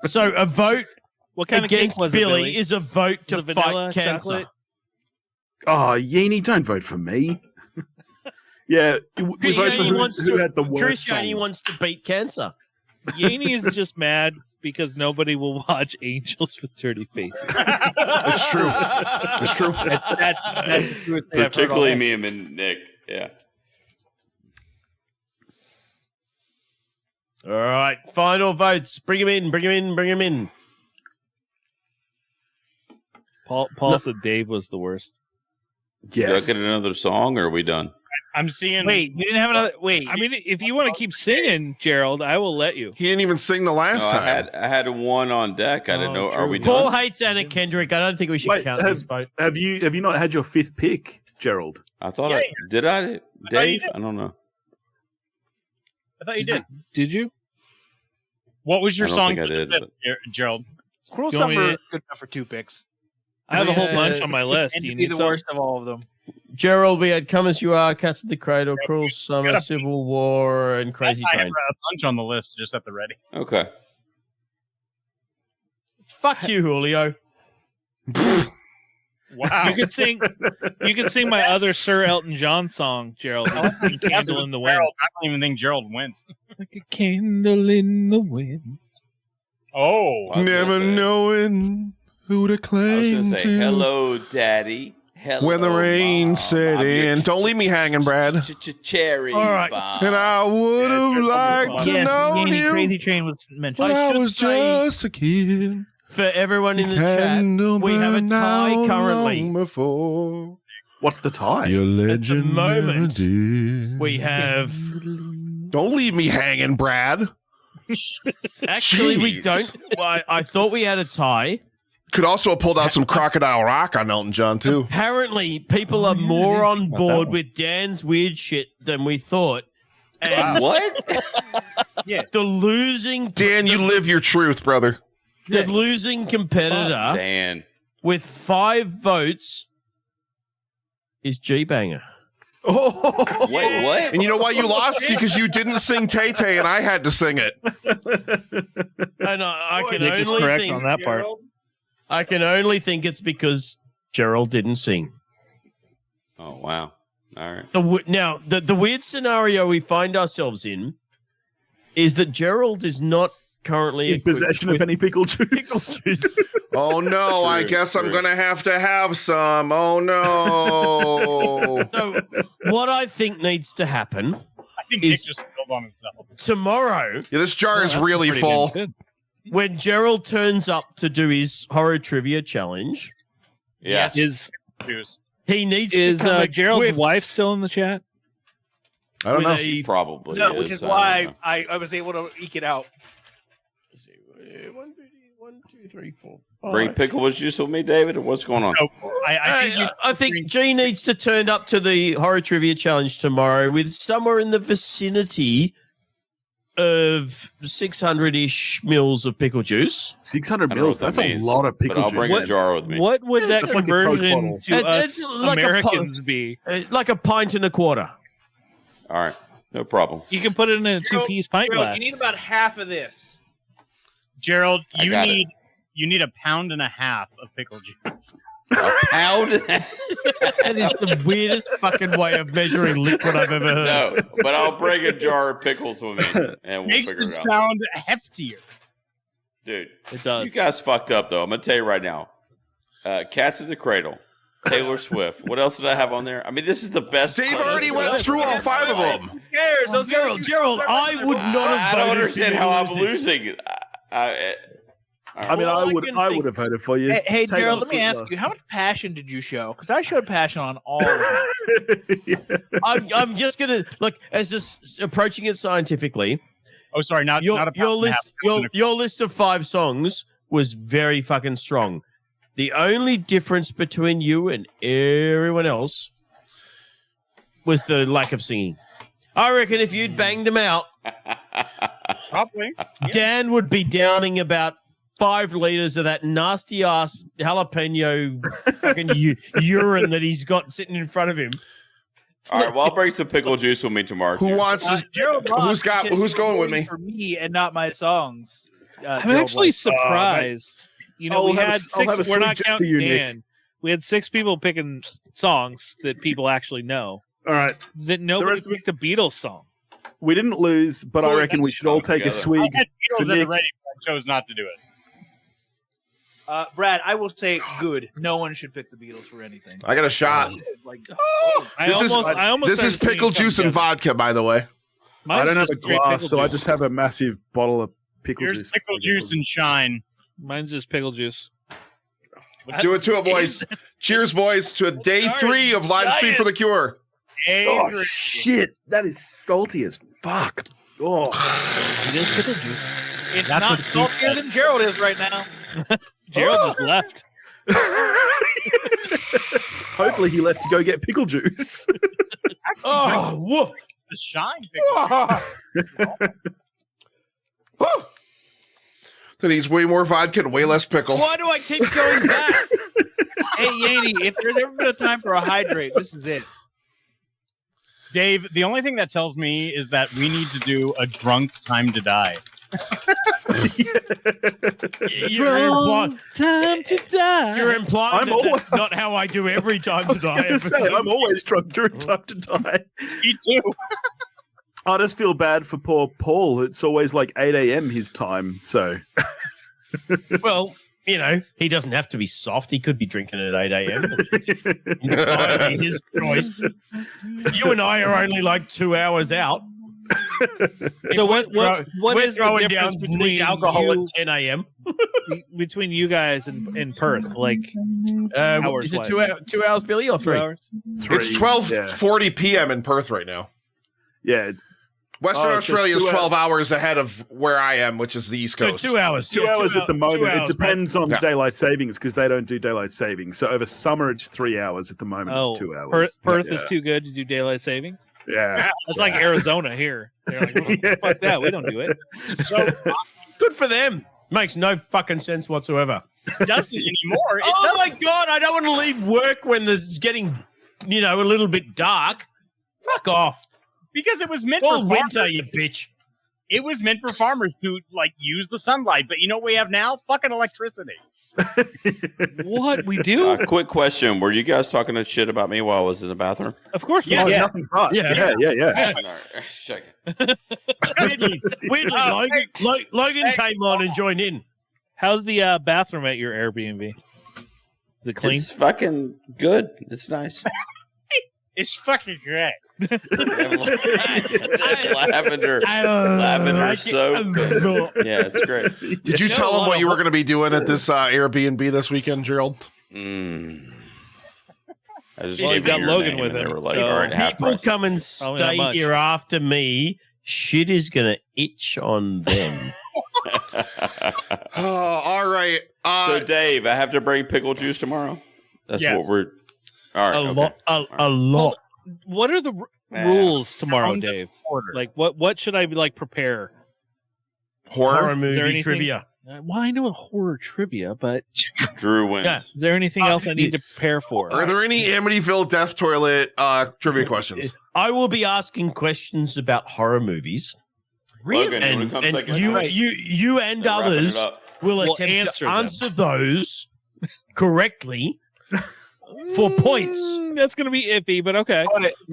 So a vote What kind of cake against was Billy it, Billy? is a vote to Was it vanilla, fight cancer. chocolate? Oh, Yeenie, don't vote for me. Yeah, we vote for who had the worst Christiani song. wants to beat cancer. Yaney is just mad because nobody will watch Angels with Dirty Faces. It's true. It's true. That's the truth. Particularly me and Nick. Yeah. All right, final votes. Bring him in. Bring him in. Bring him in. Paul said Dave was the worst. Yes. Do I get another song or are we done? I'm seeing. Wait, you didn't have another. Wait, I mean, if you want to keep singing, Gerald, I will let you. He didn't even sing the No, last I time. had one on deck. I didn't know. Are we Paul done? hates Anna Kendrick. I don't think we should Wait, count this vote. Have you not had your 5th pick, Gerald? I thought Yeah, I did. I Dave. did. I don't know. I thought you did. Did you? What was your I don't song? think I for the did, fifth, Gerald? Cruel Do you want me Summer to- is good enough for 2 picks. I have a whole Yeah. bunch on my list. And Do to you be need the some? worst of all of them. Gerald, we had Come As You Are, Cats of the Cradle, Cruel Summer, got a- Civil War, and Crazy I have Train. a bunch on the list just at the ready. Okay. Fuck you, Julio. Wow. You could sing. You could sing my other Sir Elton John song, Gerald. You could sing Candle in the Wind. Gerald, I don't even think Gerald wins. Like a candle in the wind. Oh. I was Never gonna say- knowing who to I was claim going to say, to. hello, Daddy. Hello, When the rain Mom. set I'm your in. Don't leave me hanging, Brad. Cherry All right. bomb. And I would Yeah, have Gerald, liked to Yes, know Yanny, you Crazy Train was mentioned. when I should was say- just a kid. For everyone in the chat, Candle we have a burned tie out currently. long before What's the tie? your legend moment, did. We have... Don't leave me hanging, Brad. Actually, we Jeez. don't. Well, I thought we had a tie. Could also have pulled out some Crocodile Rock on Elton John, too. Apparently, people are more on board with Dan's weird shit than we thought. And What? the losing Dan, you live your truth, brother. the losing competitor Dan. with 5 votes is G-Banger. Oh, Wait, what? And you know why you lost? Because you didn't sing Tay Tay and I had to sing it. And I can Nick is only correct think on that part. I can only think it's because Gerald didn't sing. Oh, wow. All right. Now, the weird scenario we find ourselves in is that Gerald is not currently in possession of any pickle juice. pickle juice. Oh no, I True, guess I'm true. gonna have to have some. Oh no. So, what I think needs to happen I think Is- Nick just spilled on himself. tomorrow, Yeah, this jar is really Pretty full. good. when Gerald turns up to do his horror trivia challenge, Yeah. Is Juice. he needs is to come Gerald's equipped wife still in the chat? I don't with know. She a- probably No, is. which is I why don't know. I was able to eke it out. 1, 2, 3, 4, Bring 5. pickle juice with me, David, or what's going on? So, I think G needs to turn up to the horror trivia challenge tomorrow with somewhere in the vicinity of 600-ish mils of pickle juice. 600 I don't know mils. what that That's means, a lot of but pickle I'll juice. bring a jar with me. What would that It's like a Coke conversion bottle. to It's us like a Americans be? Like a pint and a quarter. All right. No problem. You can put it in a Gerald, 2-piece pint Gerald, glass. you need about half of this. Gerald, I got it. you need 1.5 pounds of pickle juice. A pound? That is the weirdest fucking way of measuring liquid I've ever heard. No, but I'll bring a jar of pickles with me, and we'll Makes figure it it out. sound heftier. Dude, It does. you guys fucked up, though. I'm going to tell you right now. Cats in the Cradle, Taylor Swift. What else did I have on there? I mean, this is the best. Dave playlist already I've went ever through all heard. 5 of them. Who cares? Those Gerald, I would not have I don't voted understand for how you I'm losing. losing. I mean, Well, I I would, can I think- would have voted for you. Hey, Taylor Gerald, let me Swift, ask you, how much passion did you show? Because I showed passion on all of them. Yeah. I'm just gonna look as just approaching it scientifically. Oh, sorry, not Your not a pound and a half. your list of 5 songs was very fucking strong. The only difference between you and everyone else was the lack of singing. I reckon if you'd banged them out, Probably. Dan would be downing about 5 liters of that nasty ass jalapeno fucking urine that he's got sitting in front of him. All right, well, I'll bring some pickle juice with me tomorrow. Who too. wants to? Gerald lost because Who's you were going with voting me? for me and not my songs? I'm Gerald actually lost. surprised. You know, I'll we have a- had I'll have a 6. We're not sweet just for counting you, Nick. Dan. We had 6 people picking songs that people actually know. All right. That nobody rest of picked a Beatles song. We didn't lose, but I Cool, reckon we that's should all strong take a together. swig. I had for Beatles at Nick. the ready, but I chose not to do it. Brad, I will say good. No one should pick the Beatles for anything. I got a shot. Like, I This almost is started singing pickle juice Come and Together. vodka, by the way. Mine's I don't have a just straight glass, pickle so I juice. just have a massive bottle of pickle Here's juice. pickle juice and shine. Mine's just pickle juice. Do it to it, boys. Cheers, boys, to day Sorry, 3 of live stream for the cure. Oh Adrian. shit! That is salty as fuck. Oh, It is pickle juice. it's That's not what saltier than Gerald is right now. Gerald just left. hopefully he left to go get pickle juice. Oh, woof. The shine pickle. That needs way more vodka and way less pickle. Why do I keep going back? Hey, Yaney, if there's ever been a time for a hydrate, this is it. Dave, the only thing that tells me is that we need to do a drunk time to die. Time to die. You're implying I'm that always- that's not how I do every time I to was die. going to say, I'm always drunk during time to die. Me too. I just feel bad for poor Paul. It's always like 8 a.m. his time. So Well, you know, he doesn't have to be soft. He could be drinking at 8 a.m. It's entirely his choice. You and I are only like 2 hours out. So what We're is the throwing down difference between alcohol you, at 10 a.m. between you guys and Perth? Like hours Is it wise. 2 hours, Billy, or 3? 2 hours? It's 12:40 p.m. in Perth right now. Yeah, it's Western Oh, so Australia is 2 12 hours ahead of where I am, which is the East So Coast. 2 hours. 2 yeah, hours at the moment. 2 It hours, depends on Yeah. daylight savings because they don't do daylight savings. So over summer, it's 3 hours. At the moment, Oh, it's 2 hours. Perth Yeah. is too good to do daylight savings. Yeah. That's like Arizona here. They're like, Yeah. fuck that. We don't do it. So Good for them. Makes no fucking sense whatsoever. doesn't anymore. It Oh doesn't. my God, I don't want to leave work when there's getting, a little bit dark. Fuck off. Because it was meant All for winter, farmers. you bitch. It was meant for farmers to use the sunlight. But you know what we have now? Fucking electricity. What we do? Quick question: were you guys talking shit about me while I was in the bathroom? Of course we Yeah. do. Nothing but. Yeah. Yeah. All right, check it. Weirdly, Oh, Logan hey. came on and joined in. How's the bathroom at your Airbnb? Is it clean? It's fucking good. It's nice. It's fucking great. Lavender soap. Yeah, it's great. Did you tell them what you were going to be doing at this Airbnb this weekend, Gerald? I just Well, gave he's got you your Logan name, with and they him, were like, so- all right, half People price. come and Probably not stay much. here after me. Shit is going to itch on them. Oh, all right. So, Dave, I have to bring pickle juice tomorrow. That's Yes. what we're. All right, A lot. What are the rules tomorrow, Dave? Like, what should I prepare? Horror horror. Is there movie anything- trivia. Well, I know horror trivia, but Drew wins. Yeah. is there anything else I need to prepare for? Are there any Amityville death toilet trivia questions? I will be asking questions about horror movies. Logan, you wanna And, come and second? you, Right. you and Wrapping it others up. will We'll attempt answer to them. answer those correctly for points. That's going to be iffy, but okay.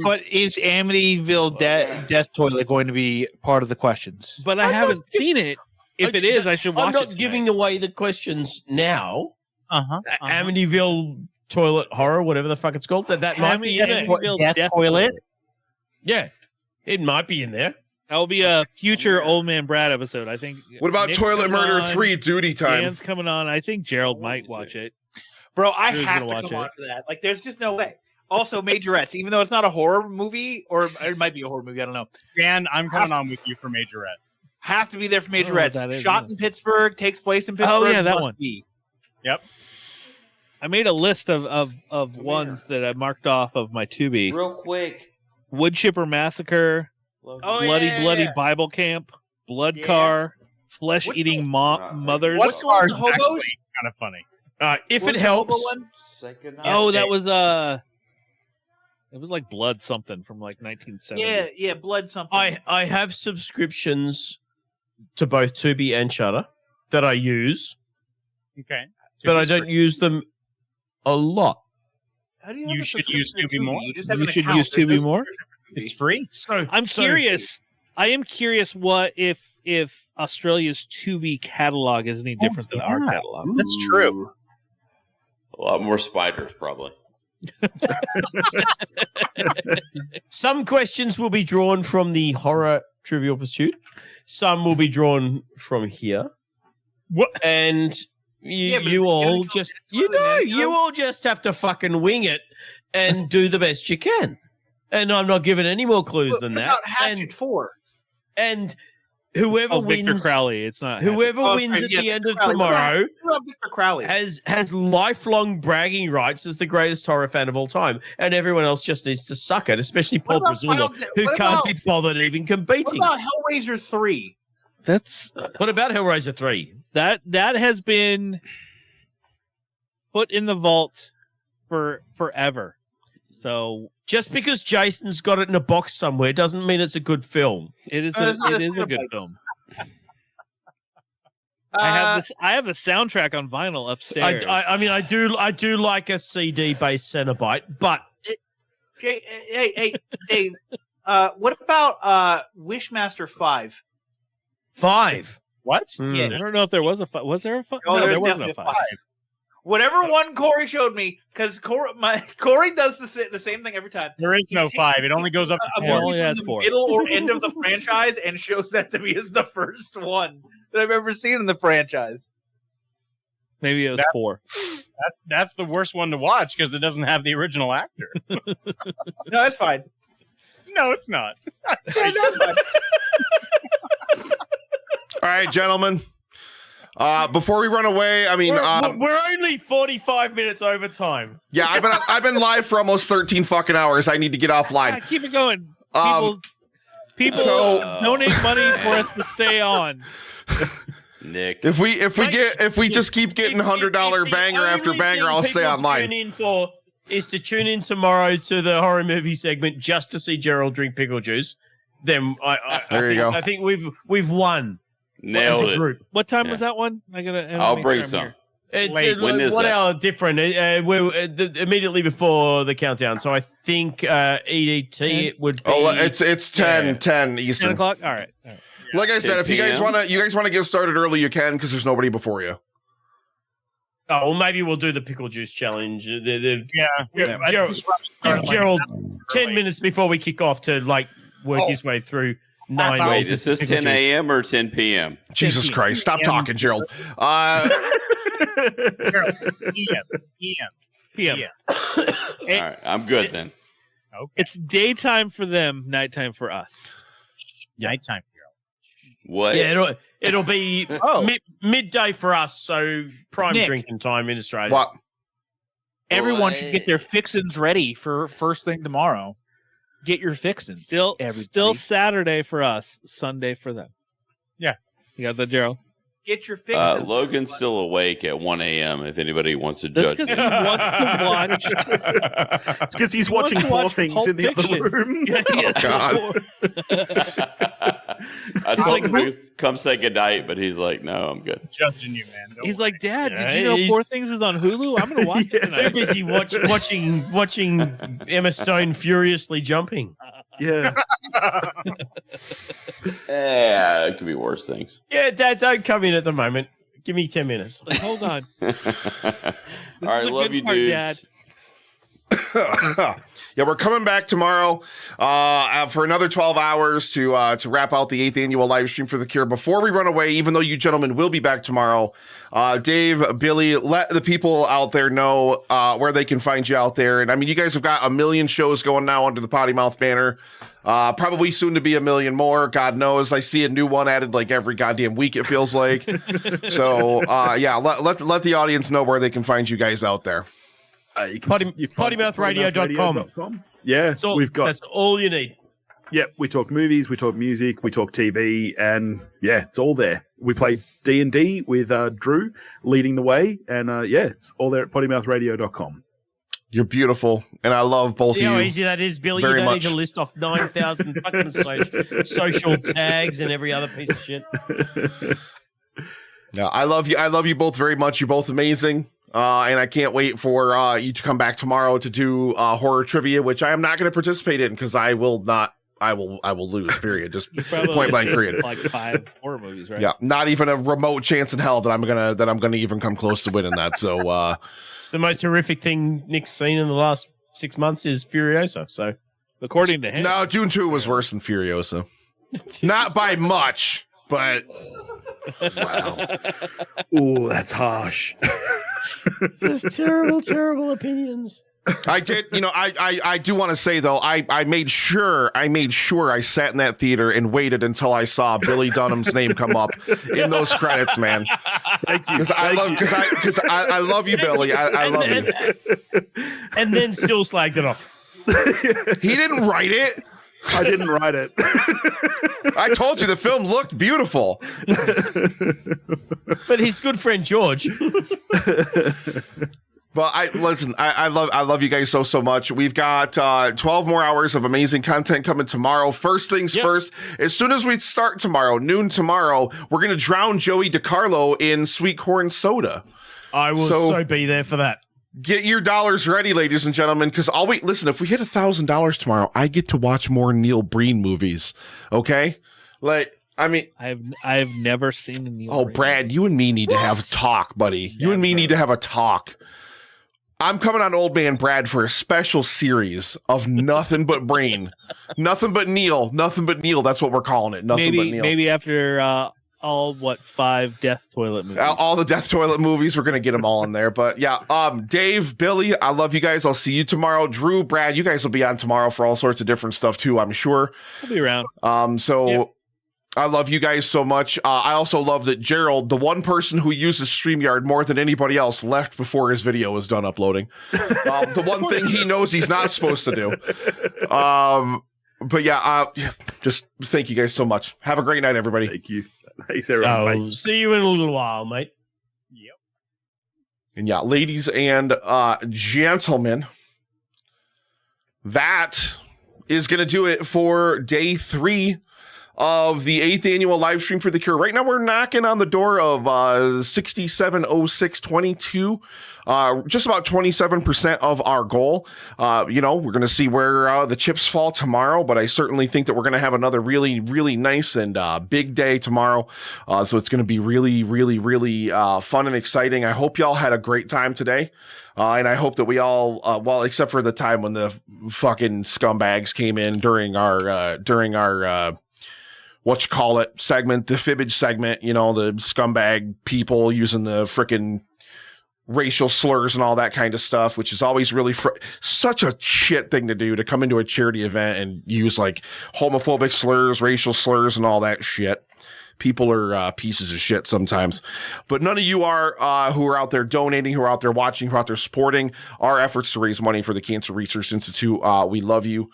But is Amityville Death Toilet going to be part of the questions? But I haven't seen it. If it is, I should watch I'm not it. giving away the questions now. Uh-huh. Amityville toilet horror, whatever the fuck it's called. That might be in there. Amityville Death Toilet? Yeah, it might be in there. That will be a future Old Man Brad episode. I think. What about Nick's Toilet coming Murder on, 3 Duty Time? Dan's coming on. I think Gerald might watch it. Bro, I Drew's have to gonna come watch on for that. Like, there's just no way. Also, Majorettes, even though it's not a horror movie, or it might be a horror movie, I don't know. Dan, I'm coming on with you for Majorettes. Have to be there for I don't know Majorettes. what that is, Shot yeah. in Pittsburgh, takes place in Pittsburgh. yeah, that must one. be. I made a list of ones that I marked off of my Tubi. Real quick. Wood Chipper Massacre, Oh, Bloody yeah. Bloody Bible Camp, Blood Yeah. Car, Flesh Eating Mothers. What's Cars the hobos? actually kind of funny. If What's it the hobo helps, one? Oh, that was it was like Blood something from like 1970. Yeah, blood something. I have subscriptions to both Tubi and Shudder that I use, Okay. but I don't use them a lot. How do you have You a should use subscription to Tubi more. You just have You an should account. use There's no Tubi more. subscription for Tubi. It's free. So I'm curious. I am curious what if Australia's Tubi catalog is any different than our catalog. That's true. A lot more spiders, probably. Some questions will be drawn from the horror Trivial Pursuit. Some will be drawn from here. What? And Yeah, but you it's all gonna just come you all just have to fucking wing it and do the best you can. And I'm not giving any more clues What than that. about Hatchet 4? And whoever Oh, Victor wins, Crowley. It's not whoever Oh, wins sorry, at yes, the end of Crowley. tomorrow What about Victor Crowley? has lifelong bragging rights as the greatest horror fan of all time, and everyone else just needs to suck it, especially Paul about Final Brazulla, De- who what can't about- be bothered even What competing. about Hellraiser 3? That's What about Hellraiser 3? that has been put in the vault for forever. So Just because Jason's got it in a box somewhere doesn't mean it's a good film. it is No, it's not a a good Cineplex. film. I have the soundtrack on vinyl upstairs. I mean, I do like a CD based Cenobite, but Hey, Dave. What about Wishmaster 5? 5. What? Yeah. I don't know if there was a five. Was there a five? Oh, No, there's there wasn't a definitely five. Whatever one Corey showed me, because Corey does the same thing every time. There is He no takes 5. It only goes up A to It 4. only movie has from the 4. middle or end of the franchise and shows that to me as the first one that I've ever seen in the franchise. Maybe it was 4. That's the worst one to watch because it doesn't have the original actor. No, that's fine. No, it's not. Yeah, that's fine. All right, gentlemen. Before we run away, I mean, We're only 45 minutes over time. yeah, I've been live for almost 13 fucking hours. I need to get off Ah, line. keep it going. People So- donate money for us to stay on. Nick. If we just keep getting $100 banger after banger, I'll stay online. Is to tune in tomorrow to the horror movie segment just to see Gerald drink pickle juice. Then I think we've won. Nailed as a it. group. What time was that one? I'll bring some. It's When is 1 that? hour different. We're immediately before the countdown. So I think EDT it would be. Oh, it's 10 10 Eastern. o'clock. All right. Like I said, 10 if you guys PM? want to get started early, you can because there's nobody before you. Oh, well, maybe we'll do the pickle juice challenge. Gerald, Yeah. give Gerald 10 minutes before we kick off to work his way through 9. Wait, is this 10 a.m. or 10 p.m.? Jesus Christ! Stop talking, Gerald. PM. All right, I'm good then. It's daytime for them, nighttime for us. Nighttime. What? Yeah, it'll be Oh. midday for us, so prime Nick. drinking time in Australia. What? Everyone should get their fixins ready for first thing tomorrow. Get your fixins. Still everybody. Saturday for us, Sunday for them. Yeah. You got that, Gerald? Get your fixins. Logan's still awake at 1 a.m. if anybody wants to That's judge because me. he wants to watch. It's because he's He wants watching to Poor watch Things Pulp in the other Fiction. room. God. I told him to come say goodnight, but he's like, no, I'm good. Judging you, man. Don't He's worry. like, Dad, Yeah, did you know he's- Poor Things is on Hulu? I'm gonna watch it Too tonight. busy watching Emma Stone furiously jumping. Yeah. Yeah, it could be worse things. Yeah, Dad, don't come in at the moment. Give me 10 minutes. Like, hold on. All right, the love good you, part, dudes. Yeah, we're coming back tomorrow for another 12 hours to wrap out the 8th annual live stream for The Cure. Before we run away, even though you gentlemen will be back tomorrow, Dave, Billy, let the people out there know where they can find you out there. And I mean, you guys have got a million shows going now under the Potty Mouth banner. Probably soon to be a million more. God knows. I see a new one added like every goddamn week, it feels like. So, yeah, let the audience know where they can find you guys out there. You can find us at pottymouthradio.com. Yeah, we've got. That's all you need. Yep, we talk movies, we talk music, we talk TV, and yeah, it's all there. We play D&D with Drew leading the way, and yeah, it's all there at pottymouthradio.com. You're beautiful, and I love both See of how you. easy that is, Billy? very You don't much. need to list off 9,000 fucking social tags and every other piece of shit. Yeah, I love you. I love you both very much. You're both amazing. And I can't wait for you to come back tomorrow to do horror trivia, which I am not going to participate in because I will not. I will lose. Period. Just Probably point blank. Period. like 5 horror movies, right? Yeah, not even a remote chance in hell that I'm gonna even come close to winning that. So The most horrific thing Nick's seen in the last 6 months is Furiosa. So, According to him. no, Dune 2 was worse than Furiosa. Not by much, but wow. Ooh, that's harsh. just terrible opinions. I did, I do want to say though, I made sure I sat in that theater and waited until I saw Billy Dunham's name come up in those credits, man. Thank you. Because I love you, Billy. I love you. And then still slagged it off. He didn't write it. I didn't write it. I told you the film looked beautiful. But his good friend George. But I love you guys so much. We've got 12 more hours of amazing content coming tomorrow. First things first, as soon as we start tomorrow, noon tomorrow, we're gonna drown Joey DiCarlo in sweet corn soda. I will so be there for that. Get your dollars ready, ladies and gentlemen, because listen, if we hit $1,000 tomorrow, I get to watch more Neil Breen movies. Okay? Like, I mean, I've never seen a Neil Breen Brad, movie. you and me need to have a talk, buddy. You and me need to have a talk. I'm coming on Old Man Brad for a special series of nothing but Breen. Nothing but Neil. Nothing but Neil. That's what we're calling it. Nothing but Neil. Maybe after all 5 death toilet movies. All the Death Toilet movies, we're gonna get them all in there. But yeah, Dave, Billy, I love you guys. I'll see you tomorrow. Drew, Brad, you guys will be on tomorrow for all sorts of different stuff too, I'm sure. I'll be around. So I love you guys so much. I also love that Gerald, the one person who uses StreamYard more than anybody else, left before his video was done uploading. The one thing he knows he's not supposed to do. But just thank you guys so much. Have a great night, everybody. Thank you. Thanks, everyone. I'll see you in a little while, mate. And ladies and gentlemen, that is going to do it for day 3 of the 8th annual live stream for the Cure. Right now, we're knocking on the door of 670622, just about 27% of our goal. We're going to see where the chips fall tomorrow, but I certainly think that we're going to have another really, really nice and big day tomorrow. So it's going to be really, really, really fun and exciting. I hope y'all had a great time today. And I hope that we all, except for the time when the fucking scumbags came in during our segment, the fibbage segment, the scumbag people using the frickin' racial slurs and all that kind of stuff, which is always really such a shit thing to do, to come into a charity event and use like homophobic slurs, racial slurs, and all that shit. People are pieces of shit sometimes, but none of you are who are out there donating, who are out there watching, who are out there supporting our efforts to raise money for the Cancer Research Institute. We love you.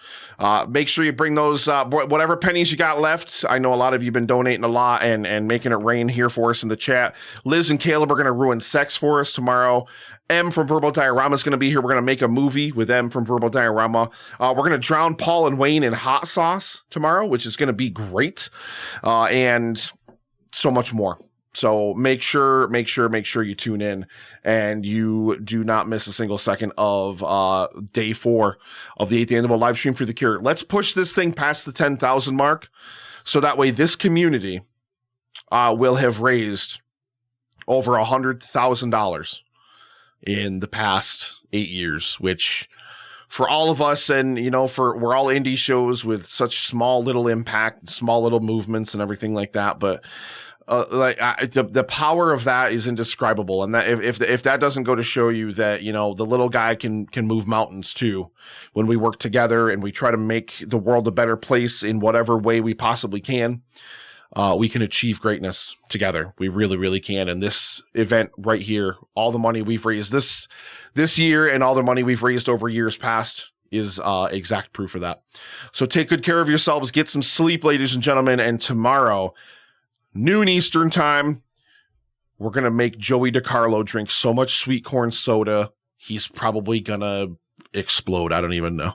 Make sure you bring those whatever pennies you got left. I know a lot of you have been donating a lot and making it rain here for us in the chat. Liz and Caleb are going to ruin sex for us tomorrow. M from Verbal Diorama is going to be here. We're going to make a movie with M from Verbal Diorama. We're going to drown Paul and Wayne in hot sauce tomorrow, which is going to be great. And so much more. So make sure you tune in and you do not miss a single second of day 4 of the 8th annual live stream for the Cure. Let's push this thing past the 10,000 mark. So that way this community will have raised over $100,000 in the past 8 years, which for all of us, and we're all indie shows with such small little impact, small little movements and everything like that. But the power of that is indescribable. And that if that doesn't go to show you that, the little guy can move mountains too, when we work together and we try to make the world a better place in whatever way we possibly can, we can achieve greatness together. We really, really can. And this event right here, all the money we've raised this year and all the money we've raised over years past is exact proof of that. So take good care of yourselves. Get some sleep, ladies and gentlemen. And tomorrow, noon Eastern time, we're going to make Joey DiCarlo drink so much sweet corn soda, he's probably going to explode. I don't even know.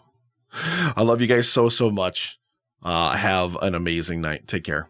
I love you guys so, so much. Have an amazing night. Take care.